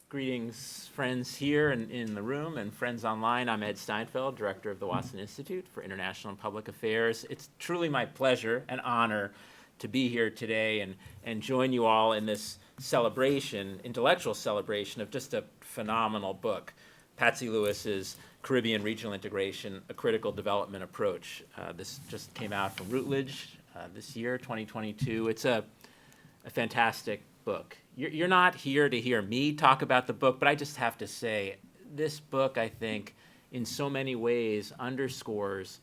Greetings, friends here and in the room and friends online. I'm Ed Steinfeld, Director of the Watson Institute for International and Public Affairs. It's truly my pleasure and honor to be here today and join you all in this celebration, intellectual celebration of just a phenomenal book, Patsy Lewis's Caribbean Regional Integration, A Critical Development Approach. This just came out from Routledge this year, 2022. It's a fantastic book. You're not here to hear me talk about the book, but I just have to say, this book, I think, in so many ways underscores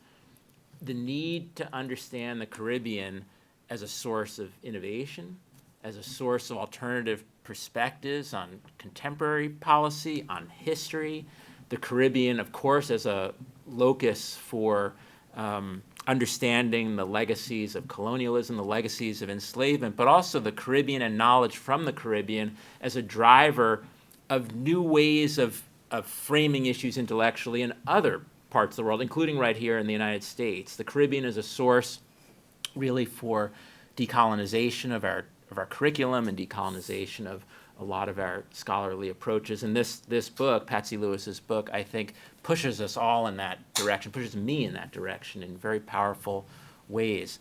the need to understand the Caribbean as a source of innovation, as a source of alternative perspectives on contemporary policy, on history. The Caribbean, of course, as a locus for understanding the legacies of colonialism, the legacies of enslavement, but also the Caribbean and knowledge from the Caribbean as a driver of new ways of framing issues intellectually in other parts of the world, including right here in the United States. The Caribbean is a source really for decolonization of our curriculum and decolonization of a lot of our scholarly approaches. And this book, Patsy Lewis's book, I think pushes us all in that direction, pushes me in that direction in very powerful ways.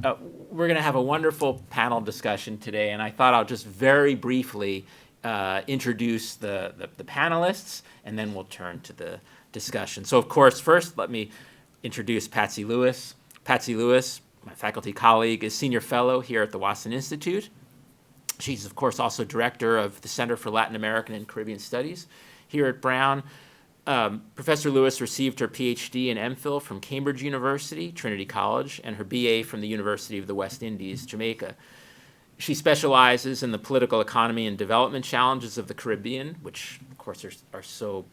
We're going to have a wonderful panel discussion today, and I thought I'll just very briefly introduce the panelists, and then we'll turn to the discussion. So, of course, first, let me introduce Patsy Lewis. Patsy Lewis, my faculty colleague, is senior fellow here at the Watson Institute. She's, of course, also director of the Center for Latin American and Caribbean Studies here at Brown. Professor Lewis received her PhD and MPhil from Cambridge University, Trinity College, and her BA from the University of the West Indies, Jamaica. She specializes in the political economy and development challenges of the Caribbean, which, of course, are so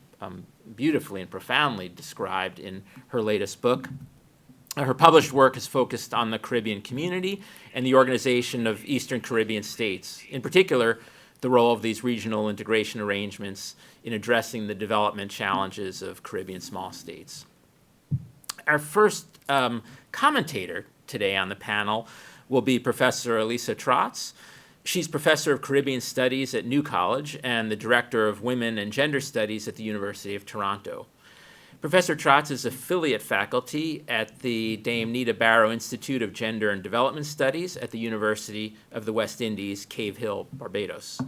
beautifully and profoundly described in her latest book. Her published work is focused on the Caribbean community and the organization of Eastern Caribbean states, in particular, the role of these regional integration arrangements in addressing the development challenges of Caribbean small states. Our first commentator today on the panel will be Professor Elisa Trotz. She's professor of Caribbean Studies at New College and the director of Women and Gender Studies at the University of Toronto. Professor Trotz is affiliate faculty at the Dame Nita Barrow Institute of Gender and Development Studies at the University of the West Indies, Cave Hill, Barbados.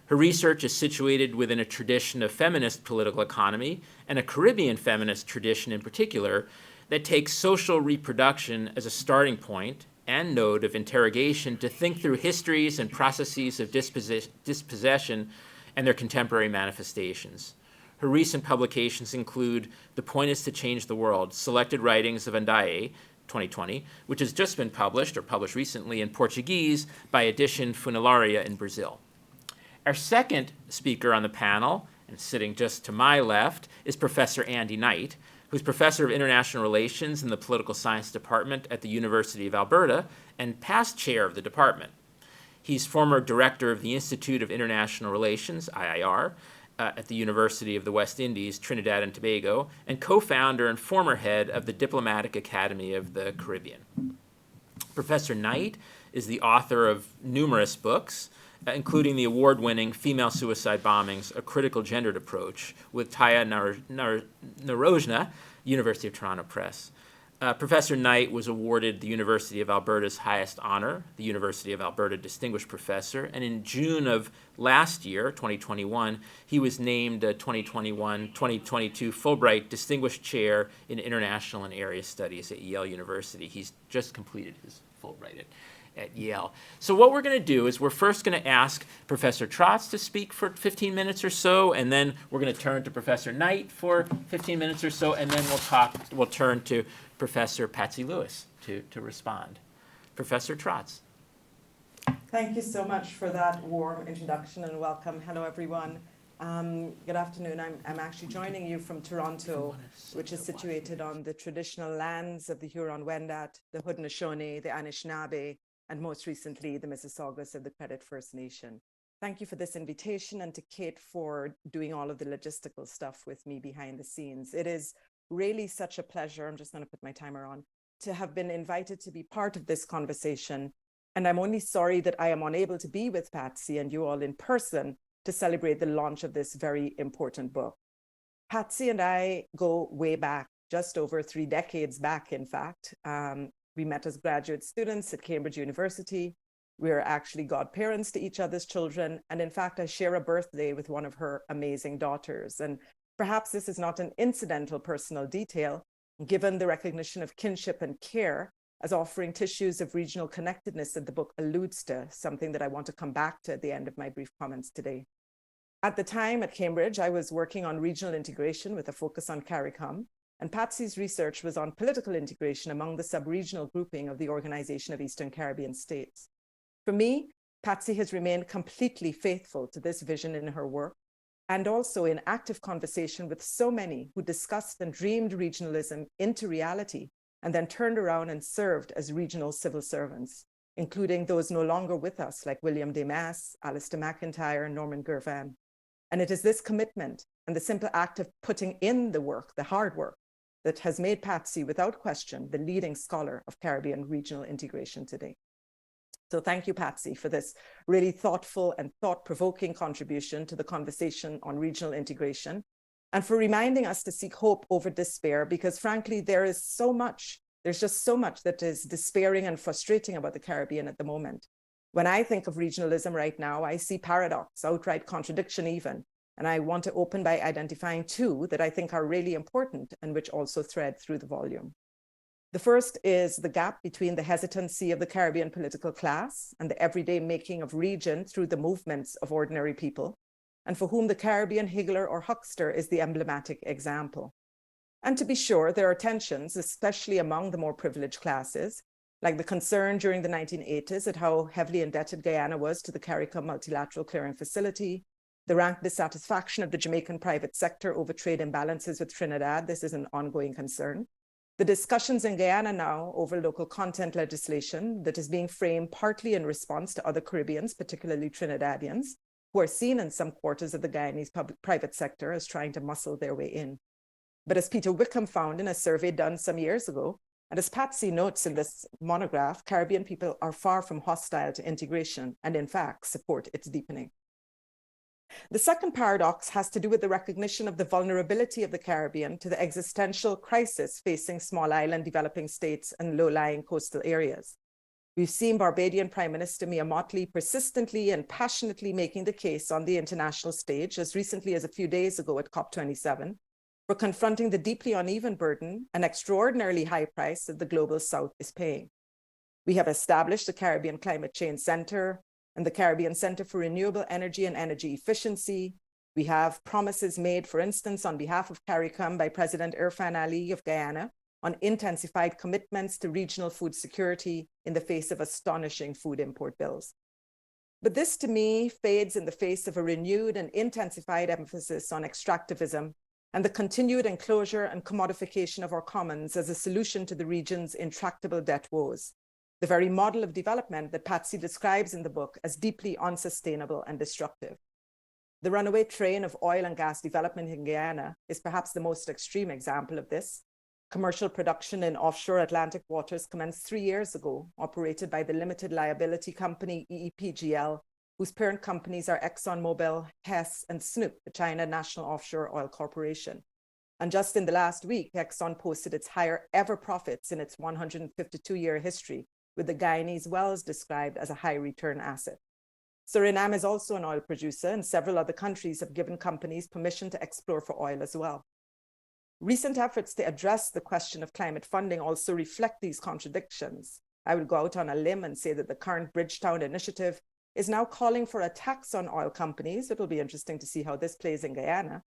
Her research is situated within a tradition of feminist political economy and a Caribbean feminist tradition in particular that takes social reproduction as a starting point and node of interrogation to think through histories and processes of dispossession and their contemporary manifestations. Her recent publications include The Point is to Change the World, Selected Writings of Andaye, 2020, which has just been published, or published recently, in Portuguese by Edition Funilaria in Brazil. Our second speaker on the panel, and sitting just to my left, is Professor Andy Knight, who's Professor of International Relations in the Political Science Department at the University of Alberta and past chair of the department. He's former director of the Institute of International Relations, IIR, at the University of the West Indies, Trinidad and Tobago, and co-founder and former head of the Diplomatic Academy of the Caribbean. Professor Knight is the author of numerous books, including the award-winning Female Suicide Bombings, A Critical Gendered Approach, with Taya Narojna, University of Toronto Press. Professor Knight was awarded the University of Alberta's highest honor, the University of Alberta Distinguished Professor, and in June of last year, 2021, he was named a 2021-2022 Fulbright Distinguished Chair in International and Area Studies at Yale University. He's just completed his Fulbright at Yale. So what we're going to do is we're first going to ask Professor Trotz to speak for 15 minutes or so, and then we're going to turn to Professor Knight for 15 minutes or so, and then we'll turn to Professor Patsy Lewis to respond. Professor Trotz. Thank you so much for that warm introduction and welcome. Hello, everyone. Good afternoon. I'm actually joining you from Toronto, which is situated on the traditional lands of the Huron-Wendat, the Haudenosaunee, the Anishinaabe, and most recently, the Mississaugas of the Credit First Nation. Thank you for this invitation and to Kate for doing all of the logistical stuff with me behind the scenes. It is really such a pleasure, I'm just going to put my timer on, to have been invited to be part of this conversation. And I'm only sorry that I am unable to be with Patsy and you all in person, to celebrate the launch of this very important book. Patsy and I go way back, just over 3 decades back, in fact. We met as graduate students at Cambridge University. We're actually godparents to each other's children. And in fact, I share a birthday with one of her amazing daughters. And perhaps this is not an incidental personal detail, given the recognition of kinship and care as offering tissues of regional connectedness that the book alludes to, something that I want to come back to at the end of my brief comments today. At the time at Cambridge, I was working on regional integration with a focus on CARICOM, and Patsy's research was on political integration among the sub-regional grouping of the Organization of Eastern Caribbean States. For me, Patsy has remained completely faithful to this vision in her work, and also in active conversation with so many who discussed and dreamed regionalism into reality, and then turned around and served as regional civil servants, including those no longer with us, like William Desmas, Alistair McIntyre, and Norman Gervan. And it is this commitment and the simple act of putting in the work, the hard work, that has made Patsy, without question, the leading scholar of Caribbean regional integration today. So thank you, Patsy, for this really thoughtful and thought-provoking contribution to the conversation on regional integration, and for reminding us to seek hope over despair, because frankly, there's just so much that is despairing and frustrating about the Caribbean at the moment. When I think of regionalism right now, I see paradox, outright contradiction even. And I want to open by identifying 2 that I think are really important and which also thread through the volume. The first is the gap between the hesitancy of the Caribbean political class and the everyday making of region through the movements of ordinary people, and for whom the Caribbean higgler or huckster is the emblematic example. And to be sure, there are tensions, especially among the more privileged classes, like the concern during the 1980s at how heavily indebted Guyana was to the CARICOM multilateral clearing facility, the rank dissatisfaction of the Jamaican private sector over trade imbalances with Trinidad. This is an ongoing concern. The discussions in Guyana now over local content legislation that is being framed partly in response to other Caribbeans, particularly Trinidadians, who are seen in some quarters of the Guyanese private sector as trying to muscle their way in. But as Peter Wickham found in a survey done some years ago, and as Patsy notes in this monograph, Caribbean people are far from hostile to integration and in fact support its deepening. The second paradox has to do with the recognition of the vulnerability of the Caribbean to the existential crisis facing small island developing states and low-lying coastal areas. We've seen Barbadian Prime Minister Mia Mottley persistently and passionately making the case on the international stage, as recently as a few days ago at COP27, for confronting the deeply uneven burden and extraordinarily high price that the global South is paying. We have established the Caribbean Climate Change Center and the Caribbean Center for Renewable Energy and Energy Efficiency. We have promises made, for instance, on behalf of CARICOM by President Irfan Ali of Guyana on intensified commitments to regional food security in the face of astonishing food import bills. But this, to me, fades in the face of a renewed and intensified emphasis on extractivism and the continued enclosure and commodification of our commons as a solution to the region's intractable debt woes, the very model of development that Patsy describes in the book as deeply unsustainable and destructive. The runaway train of oil and gas development in Guyana is perhaps the most extreme example of this. Commercial production in offshore Atlantic waters commenced 3 years ago, operated by the limited liability company EEPGL, whose parent companies are ExxonMobil, Hess, and Snoop, the China National Offshore Oil Corporation. And just in the last week, Exxon posted its higher ever profits in its 152-year history, with the Guyanese wells described as a high return asset. Suriname is also an oil producer, and several other countries have given companies permission to explore for oil as well. Recent efforts to address the question of climate funding also reflect these contradictions. I would go out on a limb and say that the current Bridgetown initiative is now calling for a tax on oil companies. It will be interesting to see how this plays in Guyana.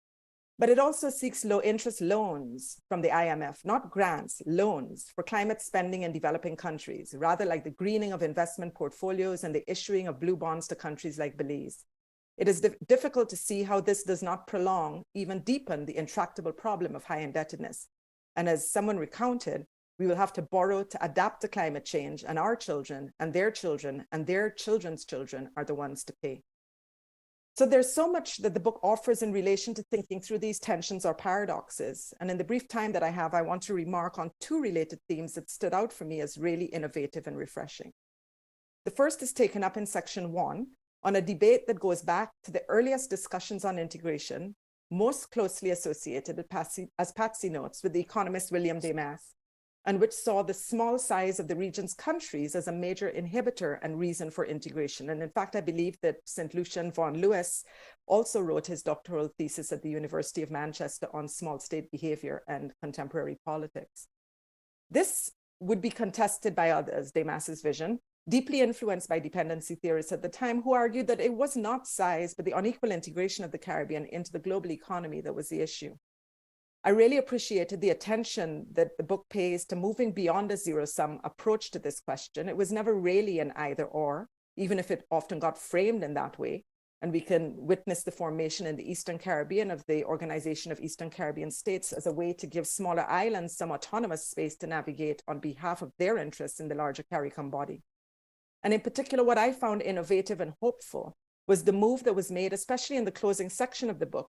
But it also seeks low-interest loans from the IMF, not grants, loans for climate spending in developing countries, rather like the greening of investment portfolios and the issuing of blue bonds to countries like Belize. It is difficult to see how this does not prolong, even deepen the intractable problem of high indebtedness. And as someone recounted, we will have to borrow to adapt to climate change, and our children and their children and their children's children are the ones to pay. So there's so much that the book offers in relation to thinking through these tensions or paradoxes. And in the brief time that I have, I want to remark on 2 related themes that stood out for me as really innovative and refreshing. The first is taken up in section 1, on a debate that goes back to the earliest discussions on integration, most closely associated, as Patsy notes, with the economist William Demas, and which saw the small size of the region's countries as a major inhibitor and reason for integration. And in fact, I believe that St. Lucian von Lewis also wrote his doctoral thesis at the University of Manchester on small state behavior and contemporary politics. This would be contested by others, Demas's vision, deeply influenced by dependency theorists at the time, who argued that it was not size, but the unequal integration of the Caribbean into the global economy that was the issue. I really appreciated the attention that the book pays to moving beyond a zero-sum approach to this question. It was never really an either or, even if it often got framed in that way. And we can witness the formation in the Eastern Caribbean of the Organization of Eastern Caribbean States as a way to give smaller islands some autonomous space to navigate on behalf of their interests in the larger CARICOM body. And in particular, what I found innovative and hopeful was the move that was made, especially in the closing section of the book,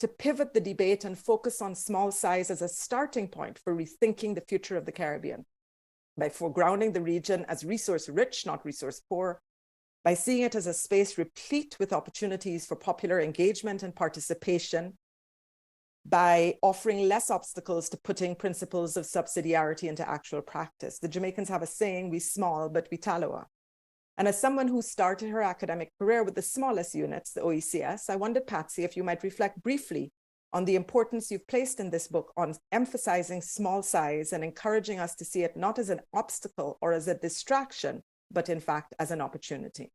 to pivot the debate and focus on small size as a starting point for rethinking the future of the Caribbean, by foregrounding the region as resource rich, not resource poor, by seeing it as a space replete with opportunities for popular engagement and participation, by offering less obstacles to putting principles of subsidiarity into actual practice. The Jamaicans have a saying, we small, but we taloa. And as someone who started her academic career with the smallest units, the OECS, I wondered, Patsy, if you might reflect briefly on the importance you've placed in this book on emphasizing small size and encouraging us to see it not as an obstacle or as a distraction, but in fact as an opportunity.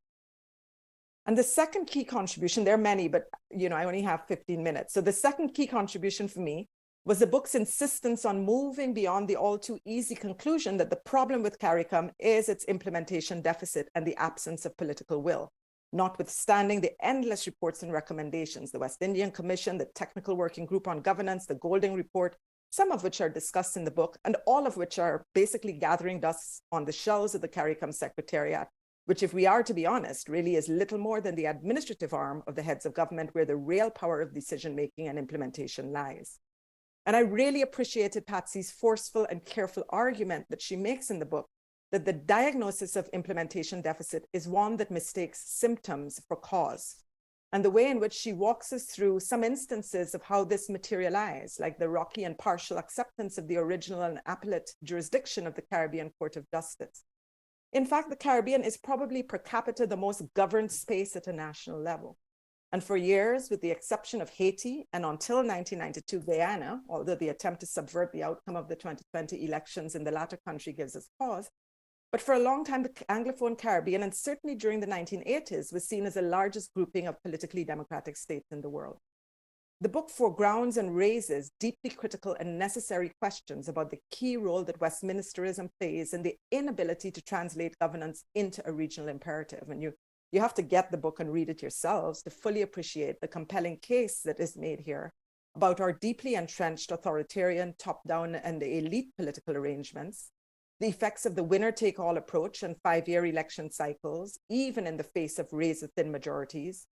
And the second key contribution, there are many, but I only have 15 minutes. So the second key contribution for me was the book's insistence on moving beyond the all too easy conclusion that the problem with CARICOM is its implementation deficit and the absence of political will, notwithstanding the endless reports and recommendations, the West Indian Commission, the Technical Working Group on Governance, the Golding Report, some of which are discussed in the book, and all of which are basically gathering dust on the shelves of the CARICOM Secretariat, which, if we are to be honest, really is little more than the administrative arm of the heads of government where the real power of decision-making and implementation lies. And I really appreciated Patsy's forceful and careful argument that she makes in the book that the diagnosis of implementation deficit is one that mistakes symptoms for cause. And the way in which she walks us through some instances of how this materialized, like the rocky and partial acceptance of the original and appellate jurisdiction of the Caribbean Court of Justice. In fact, the Caribbean is probably per capita the most governed space at a national level. And for years, with the exception of Haiti and until 1992 Guyana, although the attempt to subvert the outcome of the 2020 elections in the latter country gives us pause, but for a long time, the Anglophone Caribbean, and certainly during the 1980s, was seen as the largest grouping of politically democratic states in the world. The book foregrounds and raises deeply critical and necessary questions about the key role that Westminsterism plays in the inability to translate governance into a regional imperative. And you have to get the book and read it yourselves to fully appreciate the compelling case that is made here about our deeply entrenched authoritarian top-down and elite political arrangements, the effects of the winner-take-all approach and 5-year election cycles, even in the face of razor-thin majorities,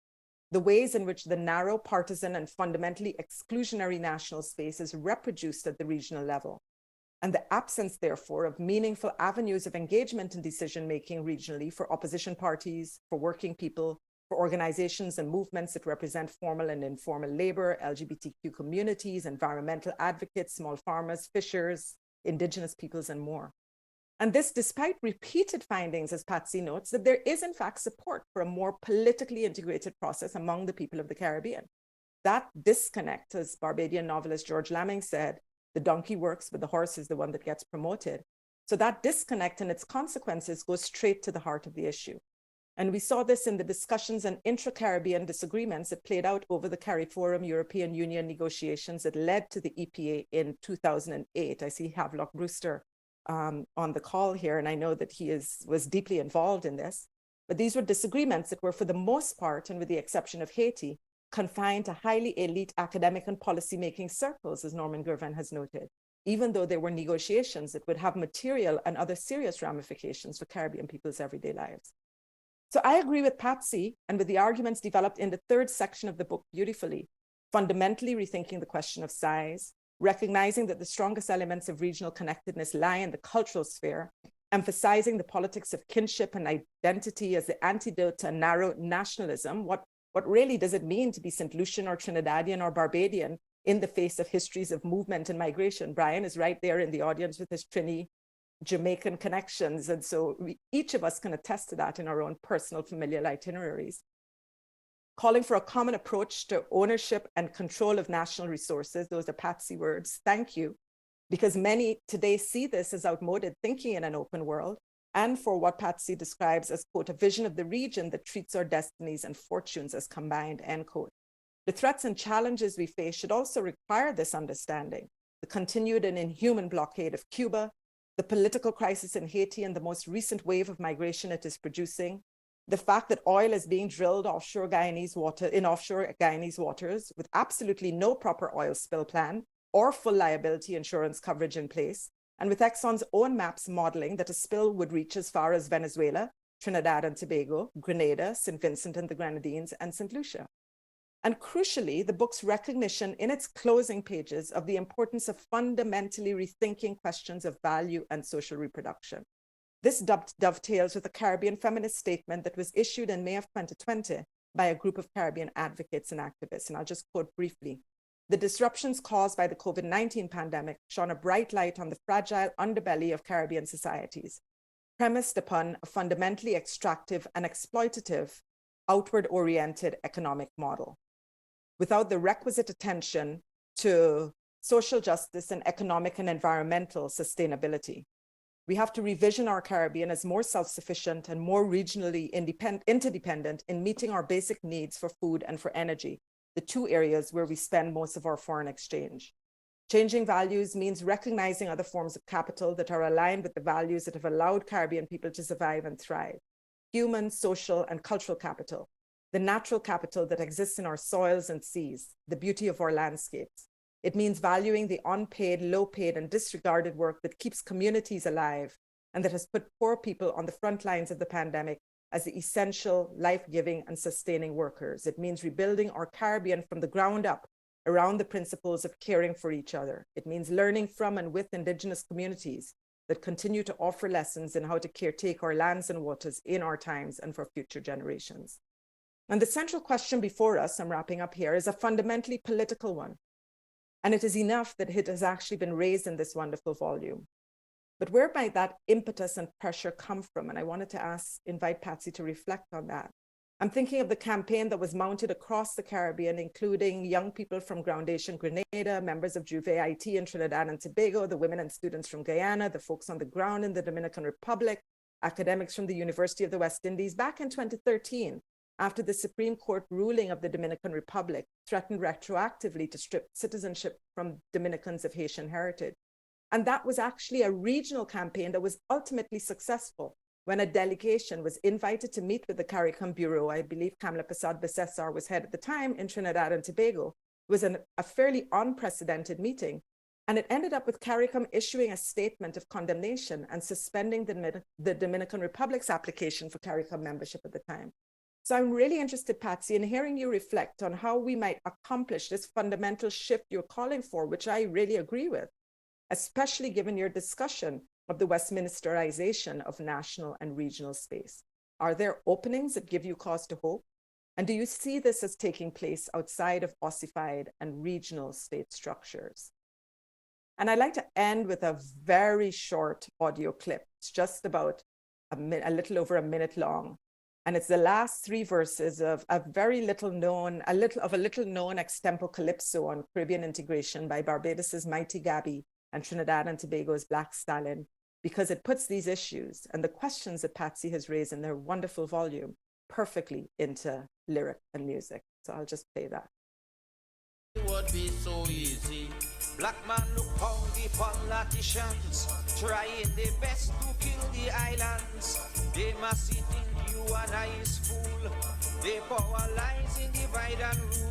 the ways in which the narrow, partisan, and fundamentally exclusionary national space is reproduced at the regional level, and the absence, therefore, of meaningful avenues of engagement in decision-making regionally for opposition parties, for working people, for organizations and movements that represent formal and informal labor, LGBTQ communities, environmental advocates, small farmers, fishers, indigenous peoples, and more. And this despite repeated findings, as Patsy notes, that there is in fact support for a more politically integrated process among the people of the Caribbean. That disconnect, as Barbadian novelist George Lamming said, the donkey works, but the horse is the one that gets promoted. So that disconnect and its consequences go straight to the heart of the issue. And we saw this in the discussions and intra-Caribbean disagreements that played out over the CARIFORUM European Union negotiations that led to the EPA in 2008. I see Havelock Brewster on the call here, and I know that he was deeply involved in this. But these were disagreements that were, for the most part, and with the exception of Haiti, confined to highly elite academic and policymaking circles, as Norman Gervin has noted, even though there were negotiations that would have material and other serious ramifications for Caribbean people's everyday lives. So I agree with Patsy and with the arguments developed in the third section of the book beautifully, fundamentally rethinking the question of size, recognizing that the strongest elements of regional connectedness lie in the cultural sphere, emphasizing the politics of kinship and identity as the antidote to narrow nationalism. What really does it mean to be St. Lucian or Trinidadian or Barbadian in the face of histories of movement and migration? Brian is right there in the audience with his Trini Jamaican connections. And so each of us can attest to that in our own personal familial itineraries. Calling for a common approach to ownership and control of national resources. Those are Patsy words. Thank you. Because many today see this as outmoded thinking in an open world, and for what Patsy describes as, quote, a vision of the region that treats our destinies and fortunes as combined, end quote. The threats and challenges we face should also require this understanding. The continued and inhuman blockade of Cuba, the political crisis in Haiti and the most recent wave of migration it is producing, the fact that oil is being drilled in offshore Guyanese waters with absolutely no proper oil spill plan or full liability insurance coverage in place, and with Exxon's own maps modeling that a spill would reach as far as Venezuela, Trinidad and Tobago, Grenada, St. Vincent and the Grenadines, and St. Lucia. And crucially, the book's recognition in its closing pages of the importance of fundamentally rethinking questions of value and social reproduction. This dovetails with a Caribbean feminist statement that was issued in May of 2020 by a group of Caribbean advocates and activists. And I'll just quote briefly. The disruptions caused by the COVID-19 pandemic shone a bright light on the fragile underbelly of Caribbean societies, premised upon a fundamentally extractive and exploitative, outward-oriented economic model. Without the requisite attention to social justice and economic and environmental sustainability, we have to revision our Caribbean as more self-sufficient and more regionally interdependent in meeting our basic needs for food and for energy, the two areas where we spend most of our foreign exchange. Changing values means recognizing other forms of capital that are aligned with the values that have allowed Caribbean people to survive and thrive. Human, social, and cultural capital, the natural capital that exists in our soils and seas, the beauty of our landscapes. It means valuing the unpaid, low-paid, and disregarded work that keeps communities alive and that has put poor people on the front lines of the pandemic as the essential, life-giving, and sustaining workers. It means rebuilding our Caribbean from the ground up around the principles of caring for each other. It means learning from and with Indigenous communities that continue to offer lessons in how to caretake our lands and waters in our times and for future generations. And the central question before us, I'm wrapping up here, is a fundamentally political one. And it is enough that it has actually been raised in this wonderful volume. But where might that impetus and pressure come from? And I wanted to invite Patsy to reflect on that. I'm thinking of the campaign that was mounted across the Caribbean, including young people from Groundation Grenada, members of Juve IT in Trinidad and Tobago, the women and students from Guyana, the folks on the ground in the Dominican Republic, academics from the University of the West Indies back in 2013, after the Supreme Court ruling of the Dominican Republic threatened retroactively to strip citizenship from Dominicans of Haitian heritage. And that was actually a regional campaign that was ultimately successful when a delegation was invited to meet with the CARICOM Bureau. I believe Kamla Prasad-Besessar was head at the time in Trinidad and Tobago. It was a fairly unprecedented meeting. And it ended up with CARICOM issuing a statement of condemnation and suspending the Dominican Republic's application for CARICOM membership at the time. So I'm really interested, Patsy, in hearing you reflect on how we might accomplish this fundamental shift you're calling for, which I really agree with, especially given your discussion of the Westminsterization of national and regional space. Are there openings that give you cause to hope? And do you see this as taking place outside of ossified and regional state structures? And I'd like to end with a very short audio clip. It's just about a little over a minute long. And it's the last three verses of a little known extempo calypso on Caribbean integration by Barbados's Mighty Gabby and Trinidad and Tobago's Black Stallion, because it puts these issues and the questions that Patsy has raised in their wonderful volume perfectly into lyric and music. So I'll just play that. It would be so easy. Black man look hungry politicians, trying their best to kill the islands. They must think you and I is fool. Their power lies in divide and rule.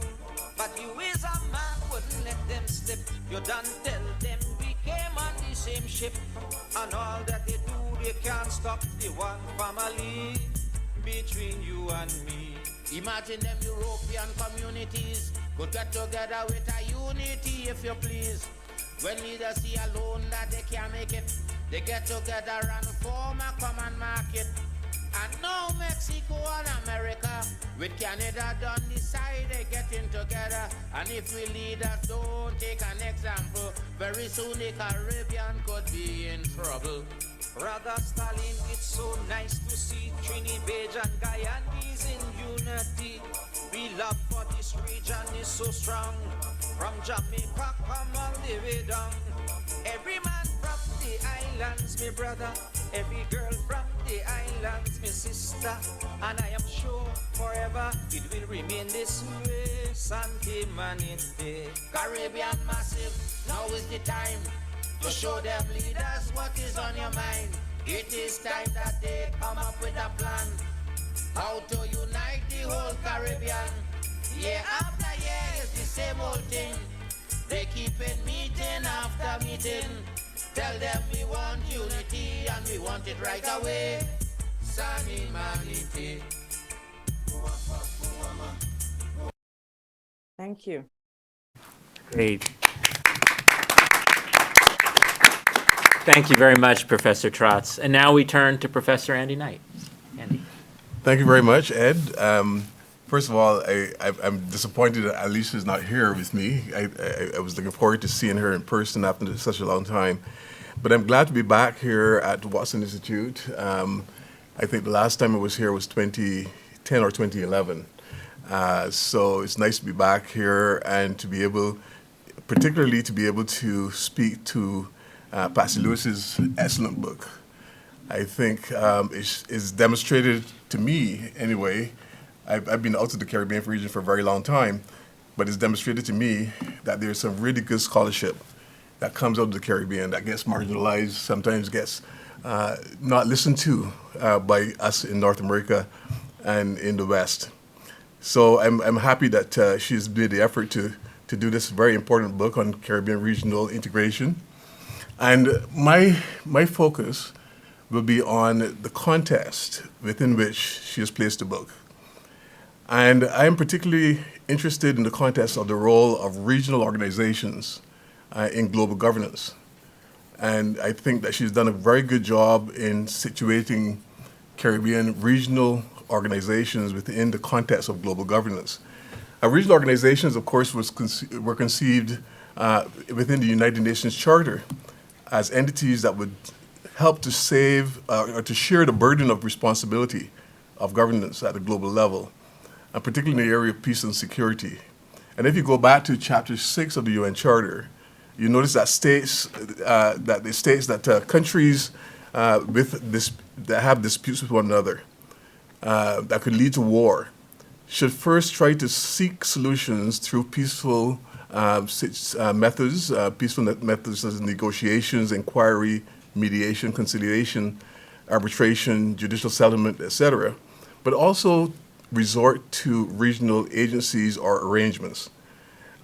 But you as a man wouldn't let them slip. You done tell them we came on the same ship. And all that they do, they can't stop the one family between you and me. Imagine them European communities could get together with a unity, if you please. When leaders see alone that they can't make it, They get together and form a common market. And now Mexico and America, with Canada done decide they getting together. And if we leaders don't take an example, very soon the Caribbean could be in trouble. Brother Stalin, it's so nice to see Trinidad and Guyana is in unity. We love for this region is so strong. From Jamaica come all the way down. Every man from the islands, me brother. Every girl from the islands, me sister. And I am sure forever it will remain this way. Santi Manite. Caribbean massive, now is the time to show them leaders what is on your mind. It is time that they come up with a plan. How to unite the whole Caribbean. Year after year it's the same old thing. They keep it meeting after meeting. Tell them we want unity and we want it right away. Sunny Manity. Thank you. Great. Thank you very much, Professor Trotz. And now we turn to Professor Andy Knight. Andy. Thank you very much, Ed. First of all, I'm disappointed that Alicia is not here with me. I was looking forward to seeing her in person after such a long time. But I'm glad to be back here at the Watson Institute. I think the last time I was here was 2010 or 2011. So it's nice to be back here and to be able, particularly to be able to speak to Patsy Lewis's excellent book. I think it's demonstrated to me, anyway. I've been out of the Caribbean region for a very long time, but it's demonstrated to me that there's some really good scholarship that comes out of the Caribbean that gets marginalized, sometimes gets not listened to by us in North America and in the West. So I'm happy that she's made the effort to do this very important book on Caribbean regional integration. And my focus will be on the context within which she has placed the book. And I am particularly interested in the context of the role of regional organizations in global governance. And I think that she's done a very good job in situating Caribbean regional organizations within the context of global governance. Regional organizations, of course, were conceived within the United Nations Charter as entities that would help to save or to share the burden of responsibility of governance at a global level, particularly in the area of peace and security. And if you go back to Chapter 6 of the UN Charter, you notice that it states that countries that have disputes with one another that could lead to war should first try to seek solutions through peaceful methods, methods as negotiations, inquiry, mediation, conciliation, arbitration, judicial settlement, etc., but also resort to regional agencies or arrangements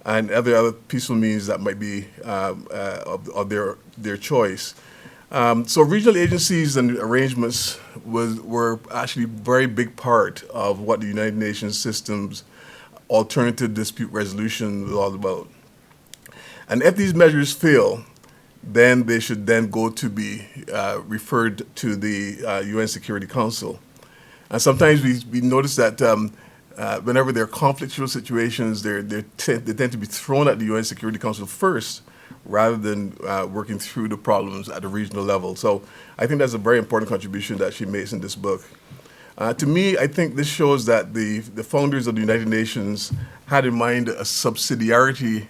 and other peaceful means that might be of their choice. So regional agencies and arrangements were actually a very big part of what the United Nations system's alternative dispute resolution was all about. And if these measures fail, then they should then go to be referred to the UN Security Council. And sometimes we notice that whenever there are conflictual situations, they tend to be thrown at the UN Security Council first, rather than working through the problems at the regional level. So I think that's a very important contribution that she makes in this book. To me, I think this shows that the founders of the United Nations had in mind a subsidiarity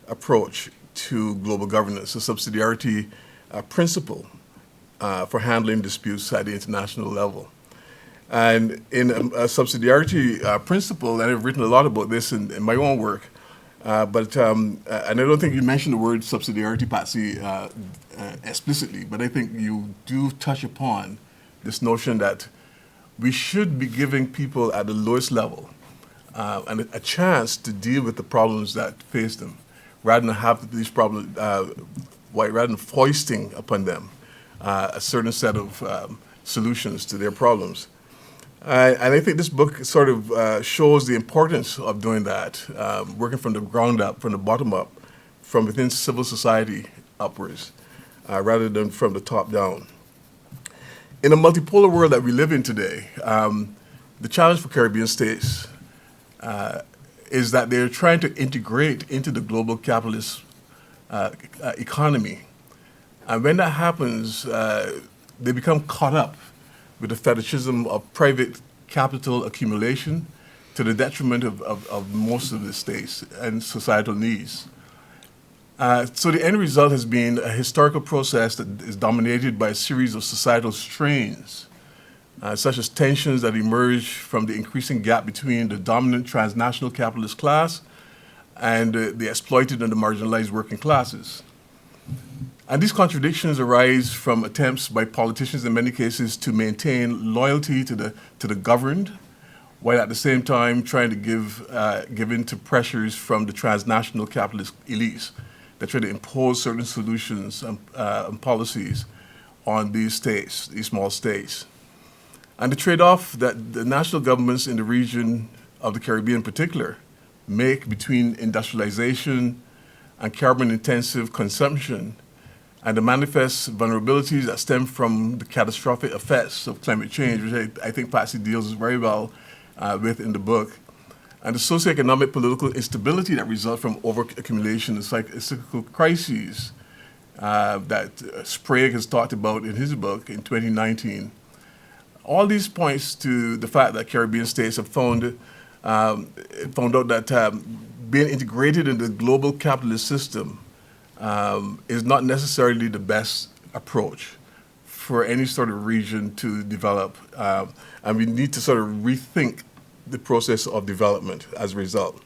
approach to global governance, a subsidiarity principle for handling disputes at the international level. And in a subsidiarity principle, and I've written a lot about this in my own work, and I don't think you mentioned the word subsidiarity, Patsy, explicitly, but I think you do touch upon this notion that we should be giving people at the lowest level and a chance to deal with the problems that face them, rather than have these problems, rather than foisting upon them a certain set of solutions to their problems. And I think this book sort of shows the importance of doing that, working from the ground up, from the bottom up, from within civil society upwards. rather than from the top down. In a multipolar world that we live in today, the challenge for Caribbean states is that they're trying to integrate into the global capitalist economy. And when that happens, they become caught up with the fetishism of private capital accumulation to the detriment of most of the states and societal needs. So the end result has been a historical process that is dominated by a series of societal strains, such as tensions that emerge from the increasing gap between the dominant transnational capitalist class and the exploited and the marginalized working classes. And these contradictions arise from attempts by politicians in many cases to maintain loyalty to the governed, while at the same time trying to give in to pressures from the transnational capitalist elites that try to impose certain solutions and policies on these states, these small states. And the trade-off that the national governments in the region of the Caribbean in particular make between industrialization and carbon-intensive consumption and the manifest vulnerabilities that stem from the catastrophic effects of climate change, which I think Patsy deals very well with in the book, and the socioeconomic political instability that results from overaccumulation and cyclical crises that Sprague has talked about in his book in 2019. All these points to the fact that Caribbean states have found out that being integrated in the global capitalist system is not necessarily the best approach for any sort of region to develop. And we need to sort of rethink the process of development as a result.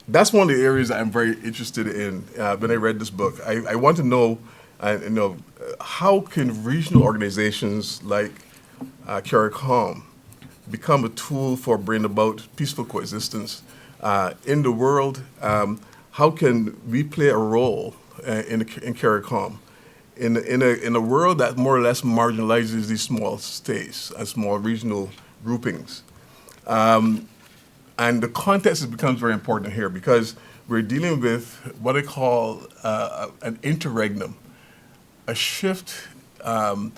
That's one of the areas I'm very interested in when I read this book. I want to know, how can regional organizations like CARICOM become a tool for bringing about peaceful coexistence in the world? How can we play a role in CARICOM in a world that more or less marginalizes these small states and small regional groupings? And the context becomes very important here because we're dealing with what I call an interregnum, a shift from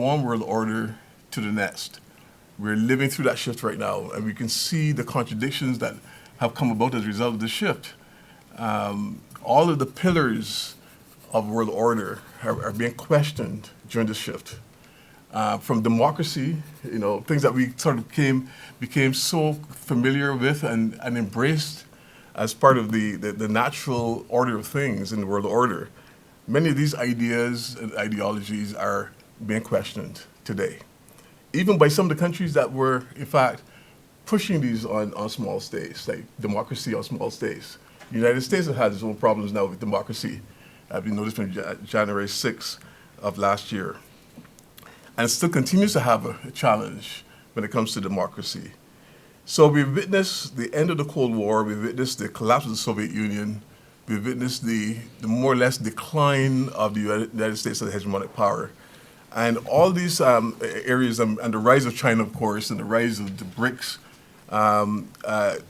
one world order to the next. We're living through that shift right now, and we can see the contradictions that have come about as a result of the shift. All of the pillars of world order are being questioned during the shift. From democracy, things that we sort of became so familiar with and embraced as part of the natural order of things in the world order. Many of these ideas and ideologies are being questioned today, even by some of the countries that were, in fact, pushing these on small states, like democracy on small states. The United States has had its own problems now with democracy. We noticed from January 6th of last year. And it still continues to have a challenge when it comes to democracy. So we've witnessed the end of the Cold War, we've witnessed the collapse of the Soviet Union, we've witnessed the more or less decline of the United States as a hegemonic power. And all these areas, and the rise of China, of course, and the rise of the BRICS,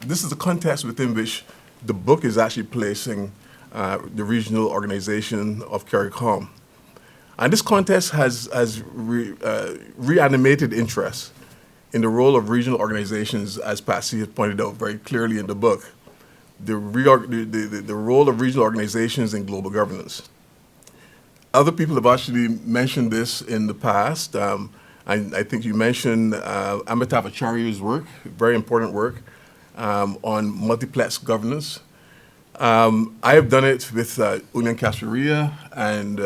this is the context within which the book is actually placing the regional organization of CARICOM. And this contest has reanimated interest in the role of regional organizations, as Patsy has pointed out very clearly in the book, the role of regional organizations in global governance. Other people have actually mentioned this in the past. I think you mentioned Amitabh Acharya's work, very important work, on multiplex governance. I have done it with Union Casaria and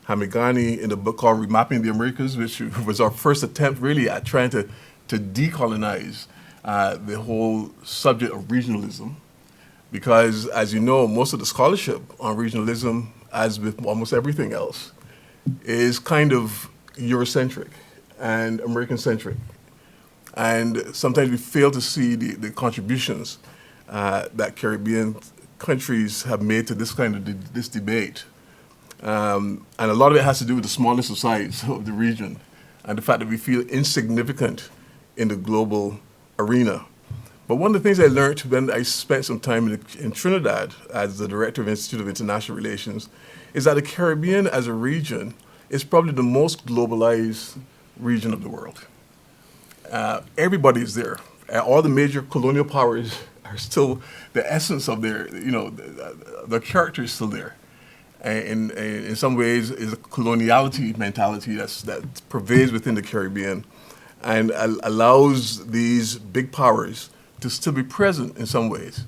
Hamigani in the book called Remapping the Americas, which was our first attempt really at trying to decolonize the whole subject of regionalism. Because, as you know, most of the scholarship on regionalism, as with almost everything else, is kind of Eurocentric and American-centric. And sometimes we fail to see the contributions that Caribbean countries have made to this kind of this debate. And a lot of it has to do with the smallness of size of the region and the fact that we feel insignificant in the global arena. But one of the things I learned when I spent some time in Trinidad as the director of Institute of International Relations is that the Caribbean as a region is probably the most globalized region of the world. Everybody is there. All the major colonial powers are still, the essence of their, the character is still there. And in some ways, is a coloniality mentality that pervades within the Caribbean and allows these big powers to still be present in some ways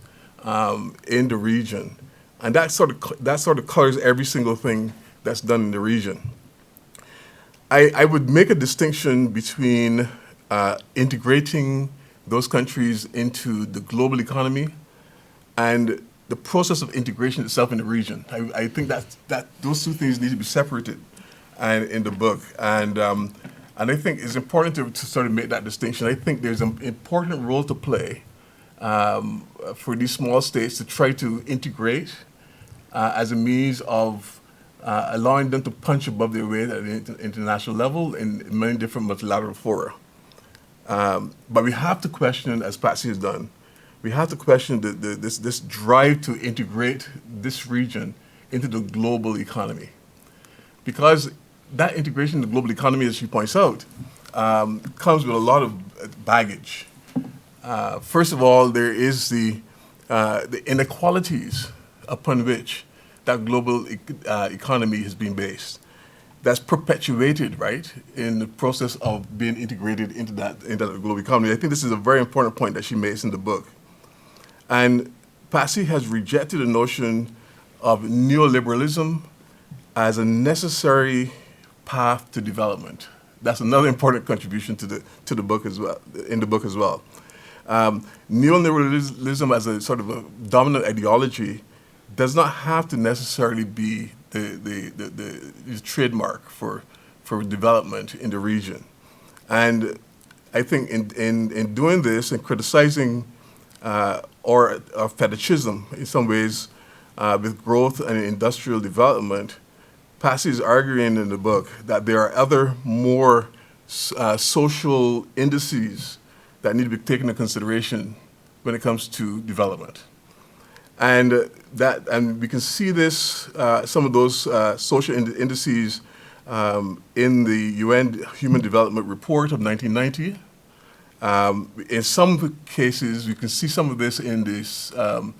in the region. And that sort of colors every single thing that's done in the region. I would make a distinction between integrating those countries into the global economy and the process of integration itself in the region. I think that those two things need to be separated in the book. And I think it's important to sort of make that distinction. I think there's an important role to play for these small states to try to integrate as a means of allowing them to punch above their weight at the international level in many different multilateral fora. But we have to question, as Patsy has done, we have to question this drive to integrate this region into the global economy. Because that integration in the global economy, as she points out, comes with a lot of baggage. First of all, there is the inequalities upon which that global economy has been based. That's perpetuated, right, in the process of being integrated into that global economy. I think this is a very important point that she makes in the book. And Patsy has rejected the notion of neoliberalism as a necessary path to development. That's another important contribution to the book as well, in the book as well. Neoliberalism as a sort of a dominant ideology does not have to necessarily be the trademark for development in the region. And I think in doing this and criticizing or fetishism in some ways with growth and industrial development, Patsy is arguing in the book that there are other more social indices that need to be taken into consideration when it comes to development. And we can see this, some of those social indices in the UN Human Development Report of 1990. In some cases, we can see some of this in this, the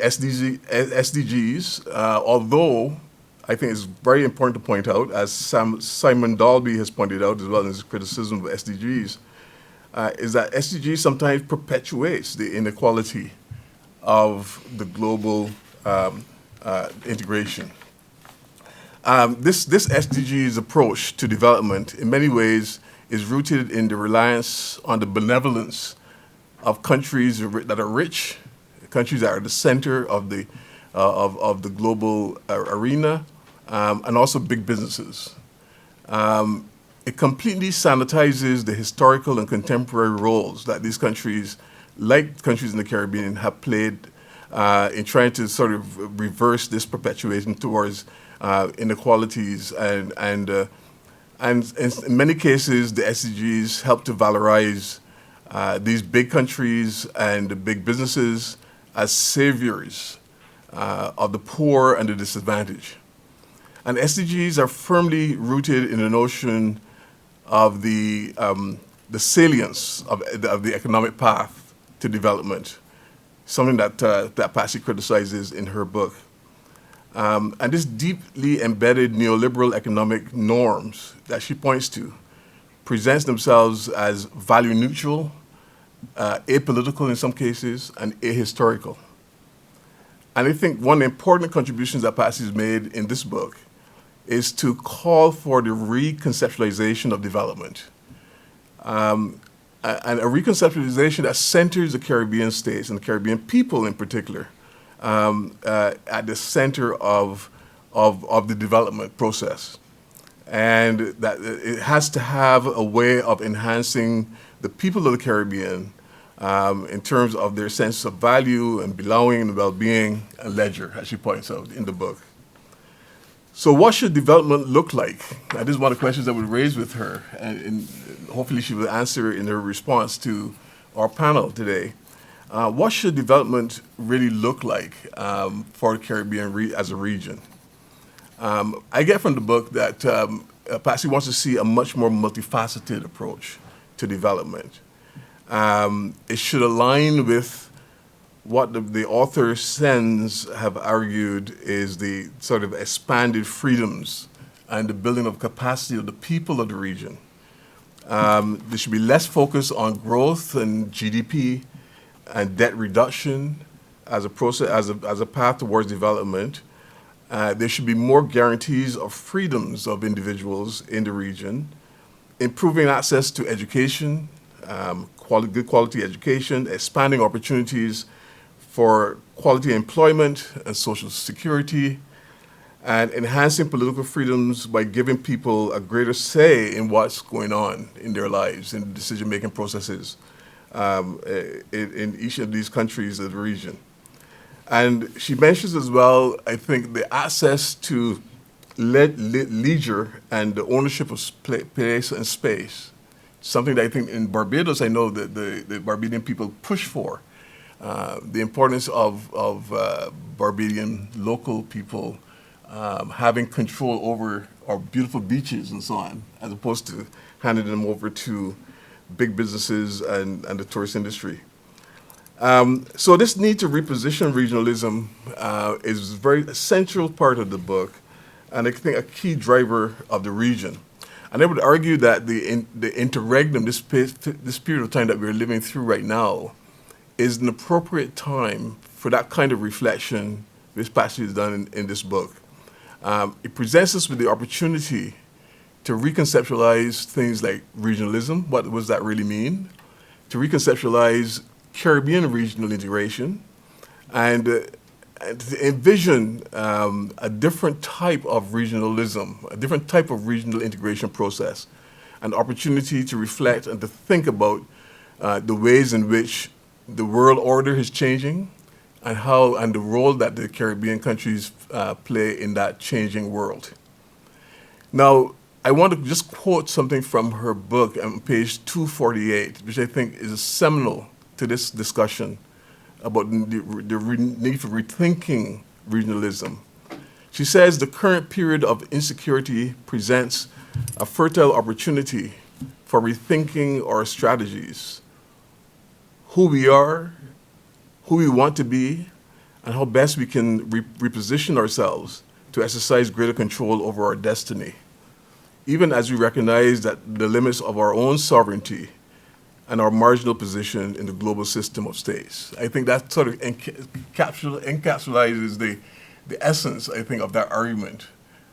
SDGs, although I think it's very important to point out, as Simon Dalby has pointed out as well in his criticism of SDGs, is that SDGs sometimes perpetuates the inequality of the global integration. This SDGs approach to development in many ways is rooted in the reliance on the benevolence of countries that are rich, countries that are the center of the global arena, and also big businesses. It completely sanitizes the historical and contemporary roles that these countries, like countries in the Caribbean, have played in trying to sort of reverse this perpetuation towards inequalities. And in many cases, the SDGs help to valorize these big countries and the big businesses as saviors of the poor and the disadvantaged. And SDGs are firmly rooted in the notion of the salience of the economic path to development, something that Patsy criticizes in her book. And this deeply embedded neoliberal economic norms that she points to presents themselves as value neutral, apolitical in some cases, and ahistorical. And I think one of the important contributions that Patsy has made in this book is to call for the reconceptualization of development. And a reconceptualization that centers the Caribbean states and the Caribbean people in particular at the center of the development process. And that it has to have a way of enhancing the people of the Caribbean in terms of their sense of value and belonging and well-being and leisure, as she points out in the book. So what should development look like? This is one of the questions I would raise with her, and hopefully she will answer in her response to our panel today. What should development really look like for the Caribbean as a region? I get from the book that Patsy wants to see a much more multifaceted approach to development. It should align with what the author Sens have argued is the sort of expanded freedoms and the building of capacity of the people of the region. There should be less focus on growth and GDP and debt reduction as a process, as a path towards development. There should be more guarantees of freedoms of individuals in the region, improving access to education, good quality education, expanding opportunities for quality employment and social security, and enhancing political freedoms by giving people a greater say in what's going on in their lives, in decision-making processes in each of these countries of the region. And she mentions as well, I think, the access to leisure and the ownership of place and space, something that I think in Barbados, I know that the Barbadian people push for. The importance of Barbadian local people having control over our beautiful beaches and so on, as opposed to handing them over to big businesses and the tourist industry. So this need to reposition regionalism is a very essential part of the book, and I think a key driver of the region. And I would argue that the interregnum, this period of time that we're living through right now, is an appropriate time for that kind of reflection this passage is done in this book. It presents us with the opportunity to reconceptualize things like regionalism, what does that really mean? To reconceptualize Caribbean regional integration, and to envision a different type of regionalism, a different type of regional integration process, an opportunity to reflect and to think about the ways in which the world order is changing and the role that the Caribbean countries play in that changing world. Now, I want to just quote something from her book on page 248, which I think is seminal to this discussion about the need for rethinking regionalism. She says the current period of insecurity presents a fertile opportunity for rethinking our strategies, who we are, who we want to be, and how best we can reposition ourselves to exercise greater control over our destiny, even as we recognize that the limits of our own sovereignty and our marginal position in the global system of states. I think that sort of encapsulates the essence, I think, of that argument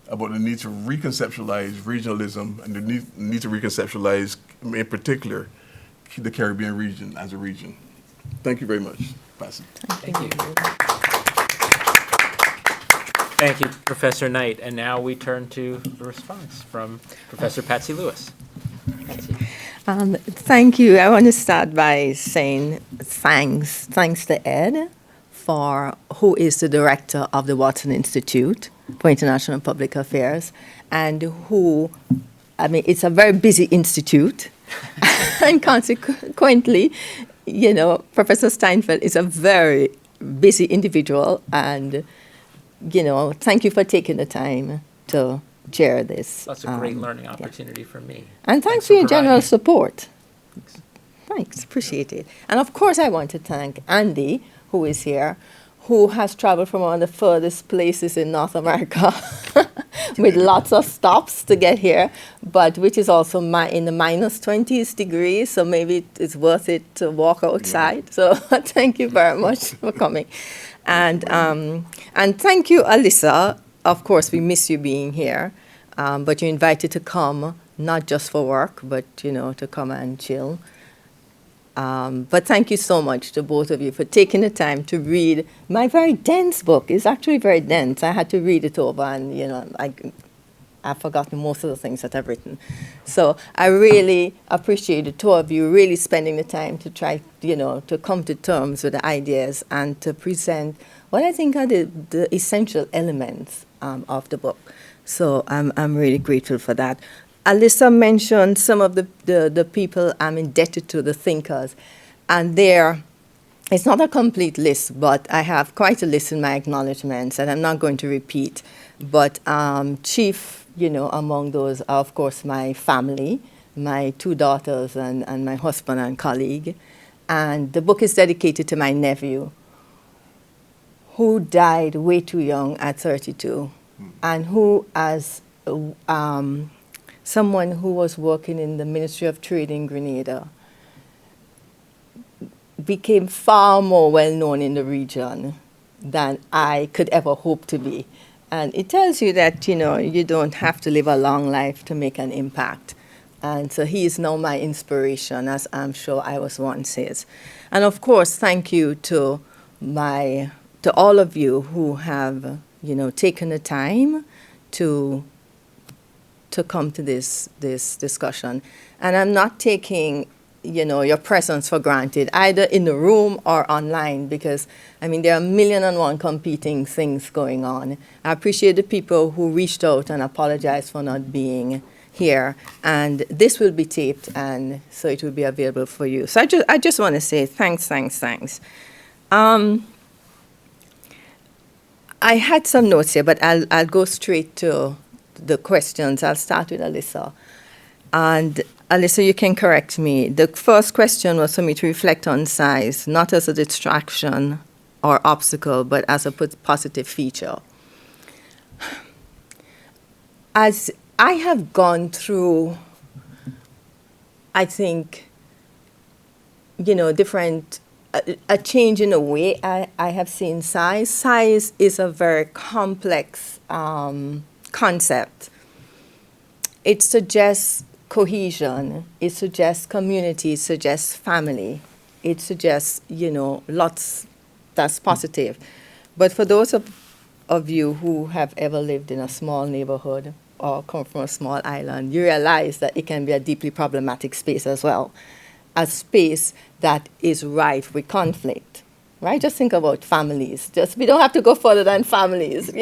about the need to reconceptualize regionalism and the need to reconceptualize, in particular, the Caribbean region as a region. Thank you very much, Patsy. Thank you. Thank you, Professor Knight. And now we turn to a response from Professor Patsy Lewis. Patsy. Thank you. I want to start by saying thanks to Ed, who is the director of the Watson Institute for International Public Affairs, and it's a very busy institute, and consequently, Professor Steinfeld is a very busy individual, and, thank you for taking the time to chair this. That's a great learning opportunity for me. And thanks for your general support. Thanks, appreciate it. And of course I want to thank Andy, who is here, who has traveled from one of the furthest places in North America with lots of stops to get here, but which is also in the minus 20s degrees, so maybe it's worth it to walk outside. Yeah. So thank you very much for coming. And thank you, Alyssa. Of course, we miss you being here, but you're invited to come, not just for work, but, to come and chill. But thank you so much to both of you for taking the time to read my very dense book. It's actually very dense. I had to read it over, and, I've forgotten most of the things that I've written. So I really appreciate the two of you really spending the time to try, to come to terms with the ideas and to present what I think are the essential elements of the book. So I'm really grateful for that. Alyssa mentioned some of the people I'm indebted to, the thinkers. And there, it's not a complete list, but I have quite a list in my acknowledgements, and I'm not going to repeat. But chief, among those are, of course, my family, my 2 daughters and my husband and colleague. And the book is dedicated to my nephew, who died way too young at 32, and who, as someone who was working in the Ministry of Trade in Grenada, became far more well known in the region than I could ever hope to be. And it tells you that, you don't have to live a long life to make an impact. And so he is now my inspiration, as I'm sure I was once his. And of course, thank you to all of you who have, taken the time to come to this discussion. And I'm not taking your presence for granted, either in the room or online, because, there are 1,000,001 competing things going on. I appreciate the people who reached out and apologized for not being here. And this will be taped, and so it will be available for you. So I just want to say thanks. I had some notes here, but I'll go straight to the questions. I'll start with Alyssa. And Alyssa, you can correct me. The first question was for me to reflect on size, not as a distraction or obstacle, but as a positive feature. As I have gone through, I think, different, a change in the way I have seen size. Size is a very complex concept. It suggests cohesion, it suggests community, it suggests family, it suggests, lots that's positive. But for those of you who have ever lived in a small neighborhood or come from a small island, you realize that it can be a deeply problematic space as well, a space that is rife with conflict, right? Just think about families. We don't have to go further than families,